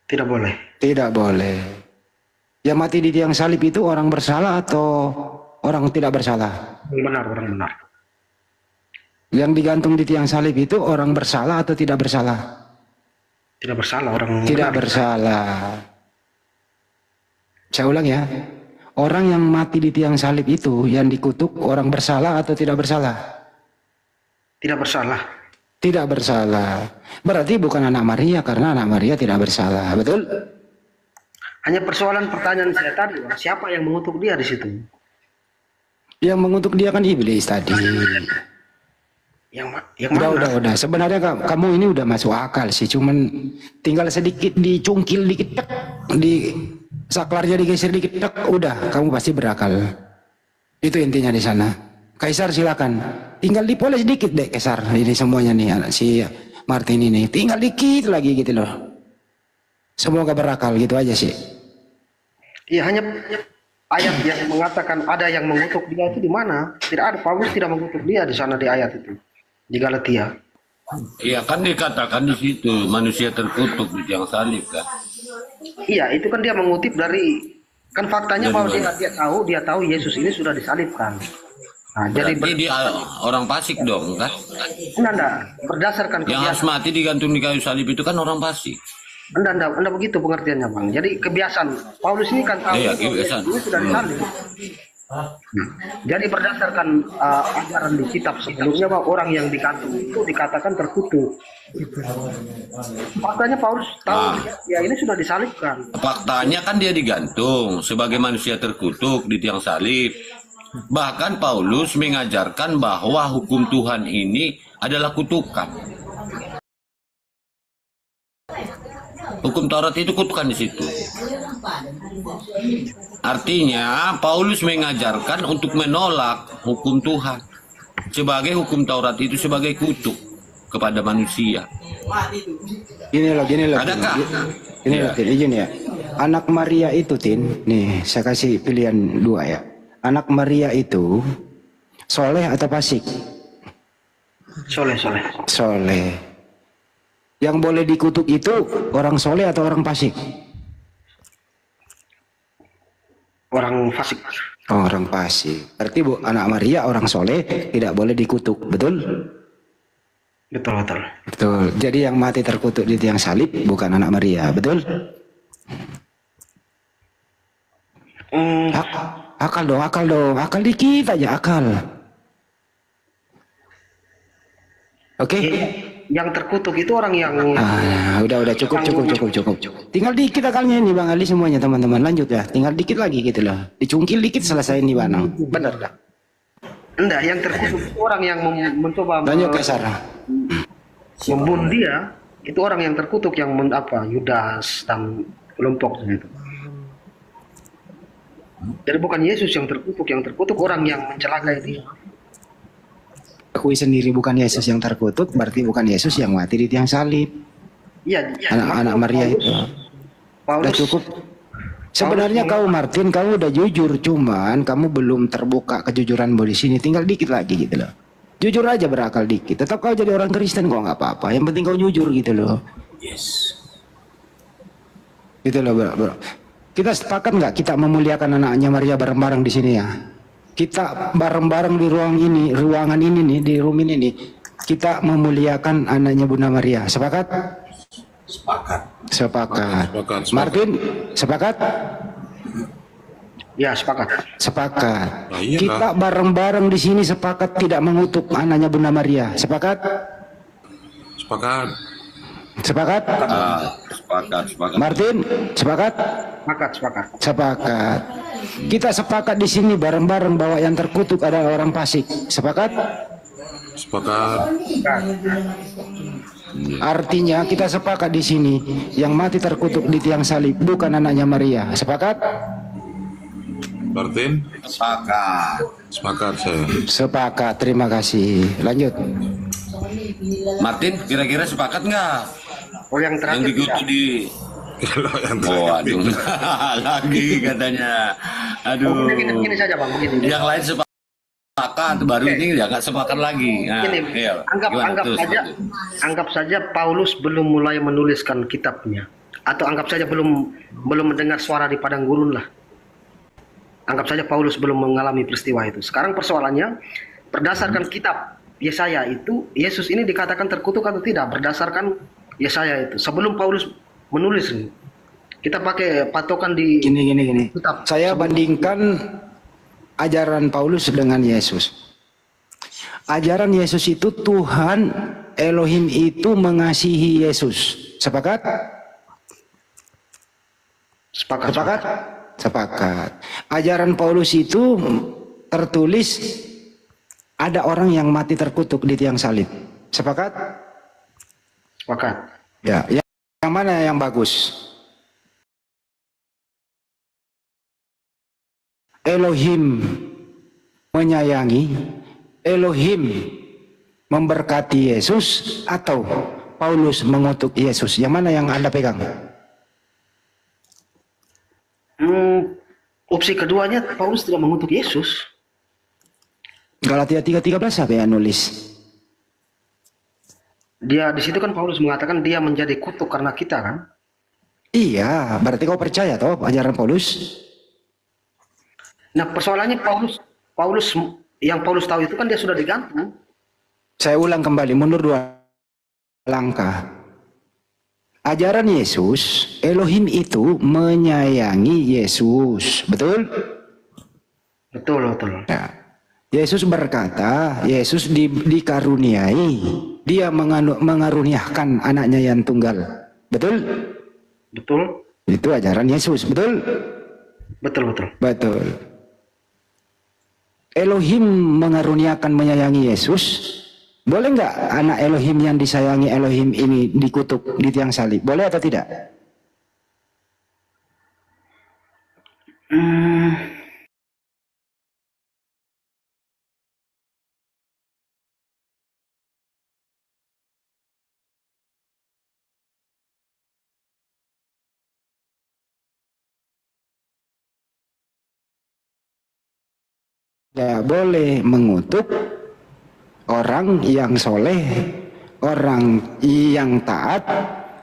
S3: Tidak boleh.
S5: Tidak boleh. Yang mati di tiang salib itu orang bersalah atau orang tidak bersalah?
S3: Benar, orang benar.
S5: Yang digantung di tiang salib itu orang bersalah atau tidak bersalah?
S3: Tidak bersalah, orang
S5: Tidak
S3: benar.
S5: bersalah. Saya ulang ya. Orang yang mati di tiang salib itu yang dikutuk orang bersalah atau tidak bersalah?
S3: Tidak bersalah.
S5: Tidak bersalah. Berarti bukan anak Maria karena anak Maria tidak bersalah. Betul?
S3: Hanya persoalan pertanyaan saya tadi, Bang, siapa yang mengutuk dia di situ?
S5: Yang mengutuk dia kan iblis tadi.
S3: Yang mana?
S5: Udah. Sebenarnya kamu ini udah masuk akal sih. Cuman tinggal sedikit dicungkil dikit, tek, di saklarnya digeser dikit, tek, udah kamu pasti berakal. Itu intinya di sana. Kaisar silakan. Tinggal dipoles dikit deh Kaisar. Ini semuanya nih anak si Martin ini. Tinggal dikit lagi gitu loh. Semoga berakal gitu aja sih.
S3: Iya, hanya ayat yang mengatakan ada yang mengutuk dia itu di mana? Tidak ada. Paulus tidak mengutuk dia di sana di ayat itu. Di Galatia.
S6: Iya kan dikatakan di situ manusia terkutuk di tiang salib kan.
S3: Iya, itu kan dia mengutip dari, kan faktanya bahwa dia tahu Yesus ini sudah disalibkan. Nah, jadi
S6: Berarti dia orang fasik dong kan?
S3: Enggak, berdasarkan
S6: Yang harus
S3: kebiasaan.
S6: mati digantung di kayu salib itu kan orang fasik.
S3: Enggak begitu pengertiannya, Bang. Jadi kebiasaan Paulus ini kan tahu
S6: Iya,
S3: bahwa
S6: kebiasaan.
S3: Yesus ini sudah disalib. Jadi berdasarkan ajaran di kitab sebelumnya bahwa orang yang digantung itu dikatakan terkutuk. Faktanya Paulus tahu ya ini sudah disalibkan.
S6: Faktanya kan dia digantung sebagai manusia terkutuk di tiang salib. Bahkan Paulus mengajarkan bahwa hukum Tuhan ini adalah kutukan. Hukum Taurat itu kutukan di situ. Artinya Paulus mengajarkan untuk menolak hukum Tuhan sebagai hukum Taurat itu sebagai kutuk kepada manusia.
S5: Gini loh.
S6: Adakah?
S5: Ini loh, Tin, izin ya. Anak Maria itu, Tin, nih saya kasih pilihan dua ya. Anak Maria itu soleh atau fasik?
S3: Soleh.
S5: Soleh. Yang boleh dikutuk itu orang soleh atau orang fasik?
S3: Orang fasik.
S5: Oh, orang fasik. Berarti anak Maria orang soleh tidak boleh dikutuk, betul?
S3: Betul.
S5: Betul. Jadi yang mati terkutuk di tiang salib bukan anak Maria, betul? Akal dong. Akal dikit aja, akal. Oke?
S3: Yang terkutuk itu orang yang
S5: Udah cukup. Tinggal dikit akalnya ini Bang Ali semuanya teman-teman. Lanjut ya. Tinggal dikit lagi gitu loh. Dicungkil dikit selesai nih Bang. Bener dah.
S3: enggak, yang terkutuk itu orang yang mencoba
S5: Lanjut Kaisar.
S3: membunuh dia. Itu orang yang terkutuk yang Yudas dan kelompoknya itu. Jadi bukan Yesus yang terkutuk orang yang mencelakai dia.
S5: Akui sendiri bukan Yesus yang terkutuk, berarti bukan Yesus yang mati di tiang salib.
S3: Iya,
S5: Anak Maria itu. Udah cukup. Sebenarnya kau Martin, kamu udah jujur, cuman kamu belum terbuka kejujuran di sini. Tinggal dikit lagi gitu loh. Jujur aja, berakal dikit. Tetap kau jadi orang Kristen kok nggak apa-apa. Yang penting kau jujur gitu loh.
S6: Yes.
S5: Gitu loh bro. Kita sepakat nggak kita memuliakan anaknya Maria bareng-bareng di sini ya? Kita bareng-bareng di ruangan ini nih, di room ini. Kita memuliakan anaknya Bunda Maria. Sepakat? Sepakat. Martin, sepakat?
S3: Ya, sepakat.
S5: Sepakat.
S4: Nah, iya
S5: Kita bareng-bareng di sini sepakat tidak mengutuk anaknya Bunda Maria. Sepakat?
S4: Sepakat.
S5: Sepakat?
S6: Sepakat.
S5: Martin, sepakat?
S3: Sepakat.
S5: Sepakat. Kita sepakat di sini bareng-bareng bahwa yang terkutuk adalah orang fasik. Sepakat?
S4: Sepakat.
S5: Artinya kita sepakat di sini yang mati terkutuk di tiang salib bukan anaknya Maria. Sepakat?
S4: Martin? Sepakat saya.
S5: Sepakat. Terima kasih. Lanjut.
S6: Martin, kira-kira sepakat nggak?
S3: Oh, yang
S6: Yang
S3: terakhir
S6: dikutuk
S3: tidak.
S4: Kalau yang
S6: Oh,
S4: terakhir
S6: aduh. Lagi katanya. Aduh.
S3: Begini saja bang, begini.
S6: Yang lain sepakat, baru ini ya nggak sepakat lagi. Nah,
S3: Begini,
S6: iya. Gimana? Terus, lanjut.
S3: anggap saja Paulus belum mulai menuliskan kitabnya, atau anggap saja belum mendengar suara di padang gurun lah. Anggap saja Paulus belum mengalami peristiwa itu. Sekarang persoalannya, berdasarkan kitab Yesaya itu, Yesus ini dikatakan terkutuk atau tidak berdasarkan Yesaya itu. Sebelum Paulus menulis ini, kita pakai patokan di
S5: Gini.
S3: kitab.
S5: Saya bandingkan ajaran Paulus dengan Yesus. Ajaran Yesus itu Tuhan Elohim itu mengasihi Yesus. Sepakat? Sepakat? Sepakat. Ajaran Paulus itu tertulis ada orang yang mati terkutuk di tiang salib. Sepakat?
S3: Sepakat.
S5: Ya, yang mana yang bagus? Elohim menyayangi, Elohim memberkati Yesus, atau Paulus mengutuk Yesus? Yang mana yang Anda pegang?
S3: Opsi keduanya, Paulus tidak mengutuk Yesus.
S5: Galatia 3:13 apa yang nulis?
S3: Dia di situ kan Paulus mengatakan dia menjadi kutuk karena kita kan.
S5: Iya, berarti kau percaya toh ajaran Paulus?
S3: Nah persoalannya Paulus yang Paulus tahu itu kan dia sudah digantung.
S5: Saya ulang kembali, mundur 2 langkah. Ajaran Yesus, Elohim itu menyayangi Yesus, betul?
S3: Betul.
S5: Ya. Yesus berkata, Yesus dikaruniai, dia mengaruniakan anaknya yang tunggal, betul?
S3: Betul.
S5: Itu ajaran Yesus, betul?
S3: Betul.
S5: Elohim mengaruniakan menyayangi Yesus. Boleh nggak anak Elohim yang disayangi Elohim ini dikutuk di tiang salib? Boleh atau tidak? Ya, boleh mengutuk orang yang soleh, orang yang taat,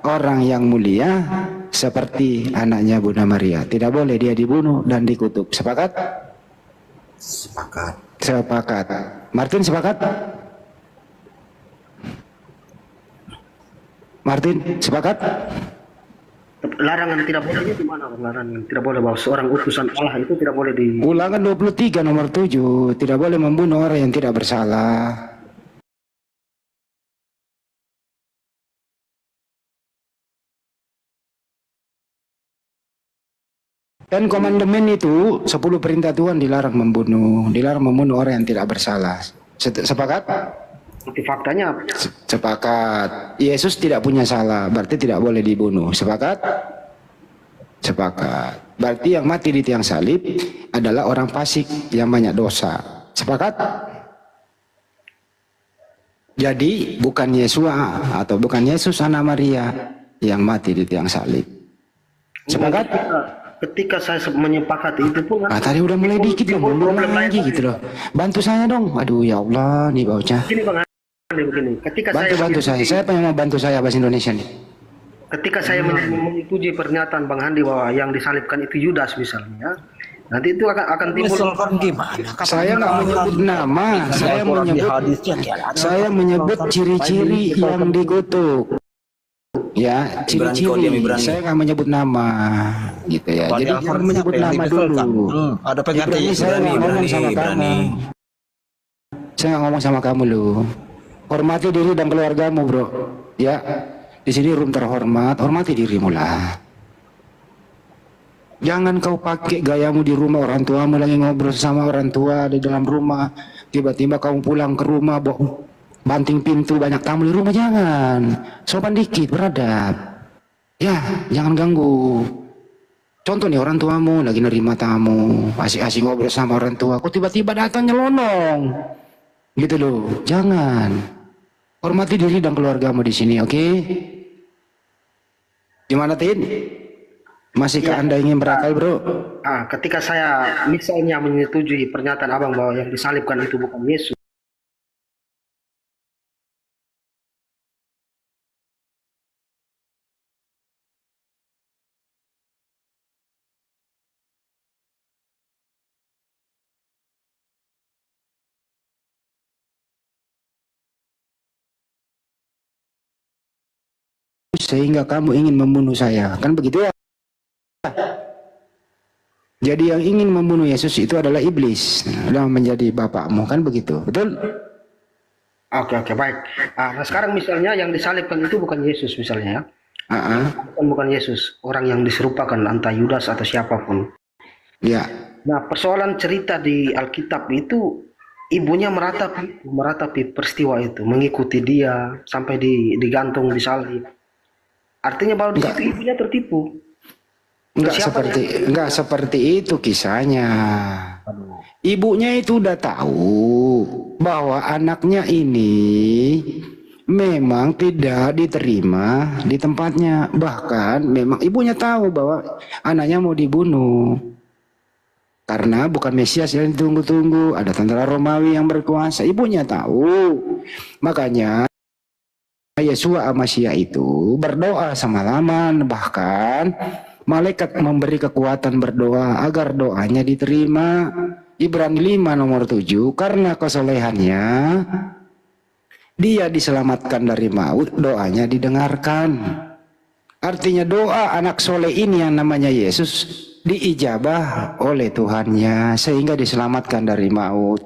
S5: orang yang mulia, seperti anaknya Bunda Maria. Tidak boleh dia dibunuh dan dikutuk. Sepakat? Sepakat. Martin sepakat? Martin sepakat?
S3: Larangan tidak bolehnya di mana? Larangan tidak boleh bahwa seorang utusan Allah itu tidak boleh di.
S5: Ulangan 23 nomor 7, tidak boleh membunuh orang yang tidak bersalah. Dan komandemen itu 10 perintah Tuhan dilarang membunuh orang yang tidak bersalah. Sepakat?
S3: Tapi faktanya
S5: Sepakat. Yesus tidak punya salah, berarti tidak boleh dibunuh. Sepakat? Sepakat. Berarti yang mati di tiang salib adalah orang fasik yang banyak dosa. Sepakat? Jadi bukan Yesua atau bukan Yesus anak Maria yang mati di tiang salib. Sepakat?
S3: ketika saya menyepakati itu pun kan,
S5: tadi udah mulai dikit loh, mundur lagi gitu loh. Bantu saya dong. Aduh ya Allah, nih baunya.
S3: Begini Bang Andi, begini. Ketika
S5: Bantu saya. Siapa yang mau bantu saya bahasa Indonesia nih?
S3: Ketika saya menyetujui pernyataan Bang Andi bahwa yang disalibkan itu Yudas misalnya, nanti itu akan timbul.
S5: Saya nggak menyebut nama, saya menyebut ciri-ciri yang dikutuk. Ya, ciri-ciri. Saya nggak menyebut nama, gitu ya. Jadi jangan menyebut nama dulu.
S8: Ada pengganti.
S5: Saya nggak ngomong sama kamu. Saya nggak ngomong sama kamu lu. Hormati diri dan keluargamu, bro. Ya, di sini room terhormat. Hormati dirimu lah. Jangan kau pakai gayamu di rumah, orang tuamu lagi ngobrol sama orang tua di dalam rumah. Tiba-tiba kamu pulang ke rumah, banting pintu, banyak tamu di rumah. Jangan, sopan dikit, beradab. Ya, jangan ganggu. Contoh nih, orang tuamu lagi nerima tamu, asik-asik ngobrol sama orang tua, kok tiba-tiba datang nyelonong, gitu loh. Jangan. Hormati diri dan keluargamu di sini, oke? Gimana, Tin? Masihkah Anda ingin berakal, bro?
S3: Ketika saya misalnya menyetujui pernyataan abang bahwa yang disalibkan itu bukan Yesus,
S5: sehingga kamu ingin membunuh saya, kan begitu ya? Jadi yang ingin membunuh Yesus itu adalah iblis, yang menjadi bapakmu, kan begitu, betul?
S3: Oke, baik. Nah sekarang misalnya yang disalibkan itu bukan Yesus misalnya ya. Bukan Yesus, orang yang diserupakan entah Yudas atau siapapun.
S5: Ya.
S3: Nah persoalan cerita di Alkitab itu ibunya meratapi peristiwa itu, mengikuti dia sampai digantung, disalib. Artinya bahwa di situ ibunya tertipu.
S5: Enggak seperti itu kisahnya. Ibunya itu udah tahu bahwa anaknya ini memang tidak diterima di tempatnya. Bahkan memang ibunya tahu bahwa anaknya mau dibunuh. Karena bukan Mesias yang ditunggu-tunggu, ada tentara Romawi yang berkuasa. Ibunya tahu. Makanya Yesua Amasya itu berdoa semalaman, bahkan malaikat memberi kekuatan berdoa agar doanya diterima. Ibrani 5 nomor 7, karena kesolehannya dia diselamatkan dari maut, doanya didengarkan. Artinya doa anak soleh ini yang namanya Yesus diijabah oleh Tuhannya sehingga diselamatkan dari maut.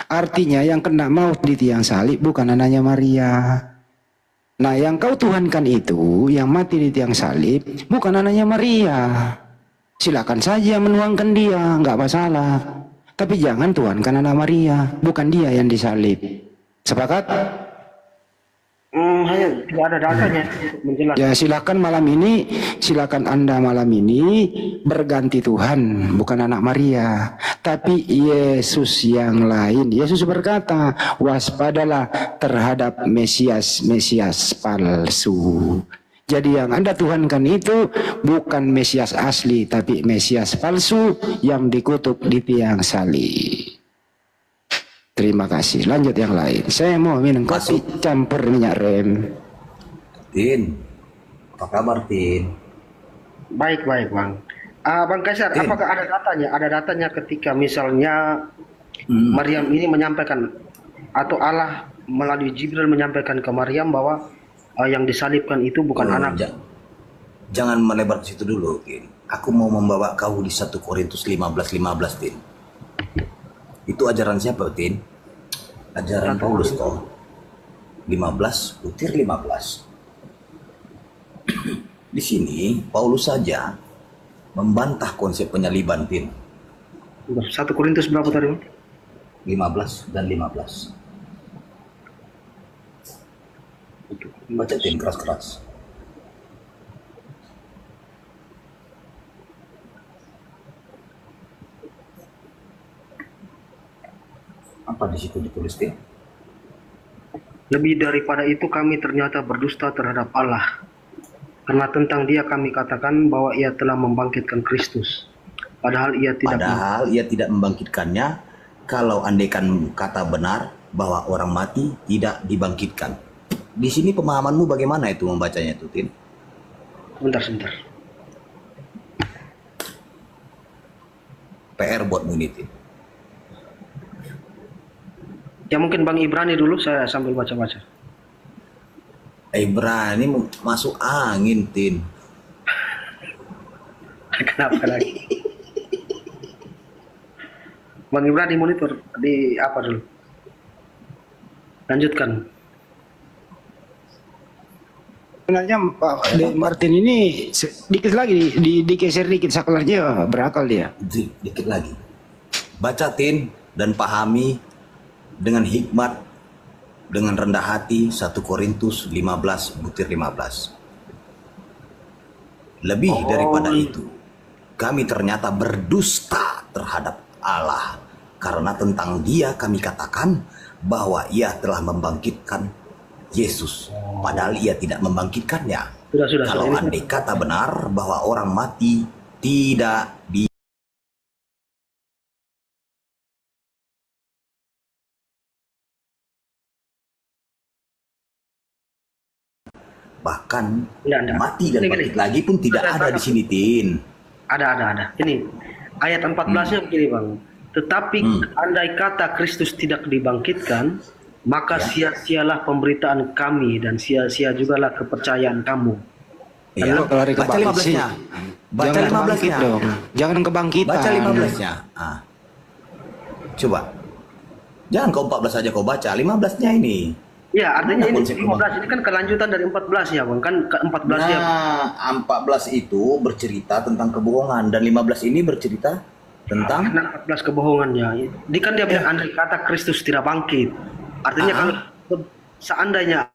S5: Artinya yang kena maut di tiang salib bukan anaknya Maria. Nah yang kau tuhankan itu, yang mati di tiang salib, bukan anaknya Maria. Silakan saja menuangkan dia, nggak masalah. Tapi jangan tuhankan anak Maria, bukan dia yang disalib. Sepakat?
S3: Hanya tidak ada datanya menjelaskan.
S5: Ya silakan Anda malam ini berganti Tuhan, bukan anak Maria, tapi Yesus yang lain. Yesus berkata, waspadalah terhadap Mesias palsu. Jadi yang Anda tuhankan itu bukan Mesias asli, tapi Mesias palsu yang dikutuk di tiang salib. Terima kasih. Lanjut yang lain. Saya mau minum kopi campur minyak rem.
S8: Tin, apa kabar Tin?
S3: Baik Bang. Bang Kaisar, Tin, apakah ada datanya? Ada datanya ketika misalnya Maryam ini menyampaikan atau Allah melalui Jibril menyampaikan ke Maryam bahwa yang disalibkan itu bukan anak.
S8: Jangan melebar ke situ dulu, Tin. Aku mau membawa kau di 1 Korintus 15:15, Tin. Itu ajaran siapa, Tin? Ajaran Paulus toh. 15:15. Di sini Paulus saja membantah konsep penyaliban, Tin.
S3: 1 Korintus berapa tadi?
S8: 15 dan 15. Baca Tin keras-keras. Apa di situ ditulis, Tin?
S3: Lebih daripada itu kami ternyata berdusta terhadap Allah. Karena tentang dia kami katakan bahwa ia telah membangkitkan Kristus. Padahal ia tidak
S8: membangkitkannya. Kalau andaikan kata benar bahwa orang mati tidak dibangkitkan. Di sini pemahamanmu bagaimana itu membacanya itu, Tin?
S3: Sebentar.
S8: PR buatmu ini, Tin.
S3: Ya mungkin Bang Ibrani dulu, saya sambil baca-baca.
S8: Ibrani masuk angin, Tin.
S3: Kenapa lagi? Bang Ibrani monitor di apa dulu? Lanjutkan.
S5: Sebenarnya Pak Martin ini sedikit lagi digeser dikit saklarnya berakal dia.
S8: Dikit lagi. Baca, Tin, dan pahami dengan hikmat, dengan rendah hati 1 Korintus 15:15. Lebih daripada itu, kami ternyata berdusta terhadap Allah, karena tentang dia kami katakan bahwa ia telah membangkitkan Yesus, padahal ia tidak membangkitkannya.
S3: Sudah.
S8: Kalau andai kata benar bahwa orang mati tidak bahkan mati dan bangkit lagi pun tidak ada di sini, Tin.
S3: Ada. Ini ayat 14-nya begini, Bang. Tetapi andai kata Kristus tidak dibangkitkan, maka sia-sialah pemberitaan kami dan sia-sia jugalah kepercayaan kamu.
S8: Ya. Baca 15-nya. Baca 15-nya.
S5: Jangan kebangkitan.
S8: Baca 15-nya. Coba. Jangan kau 14 aja kau baca, 15-nya ini.
S3: Ya, artinya ini 15 ini kan kelanjutan dari 14 ya, Bang. Kan ke 14 ya.
S8: Nah, 14 itu bercerita tentang kebohongan dan 15 ini bercerita tentang
S3: 14 kebohongannya. Ini kan dia bilang andai kata Kristus tidak bangkit. Artinya kalau seandainya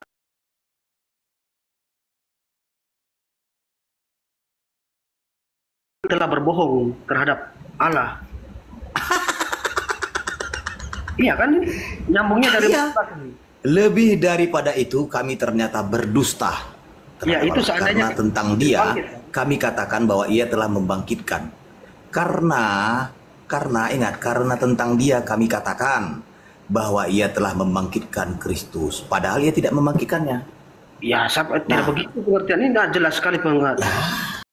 S3: telah berbohong terhadap Allah. Iya kan? Nyambungnya dari 14 ini.
S8: Lebih daripada itu kami ternyata berdusta.
S3: Ya, itu
S8: karena tentang dia kami katakan bahwa ia telah membangkitkan. Karena ingat, karena tentang dia kami katakan bahwa ia telah membangkitkan Kristus, padahal ia tidak membangkitkannya.
S3: Ya, tidak begitu pengertian ini. Jelas sekali pengertian.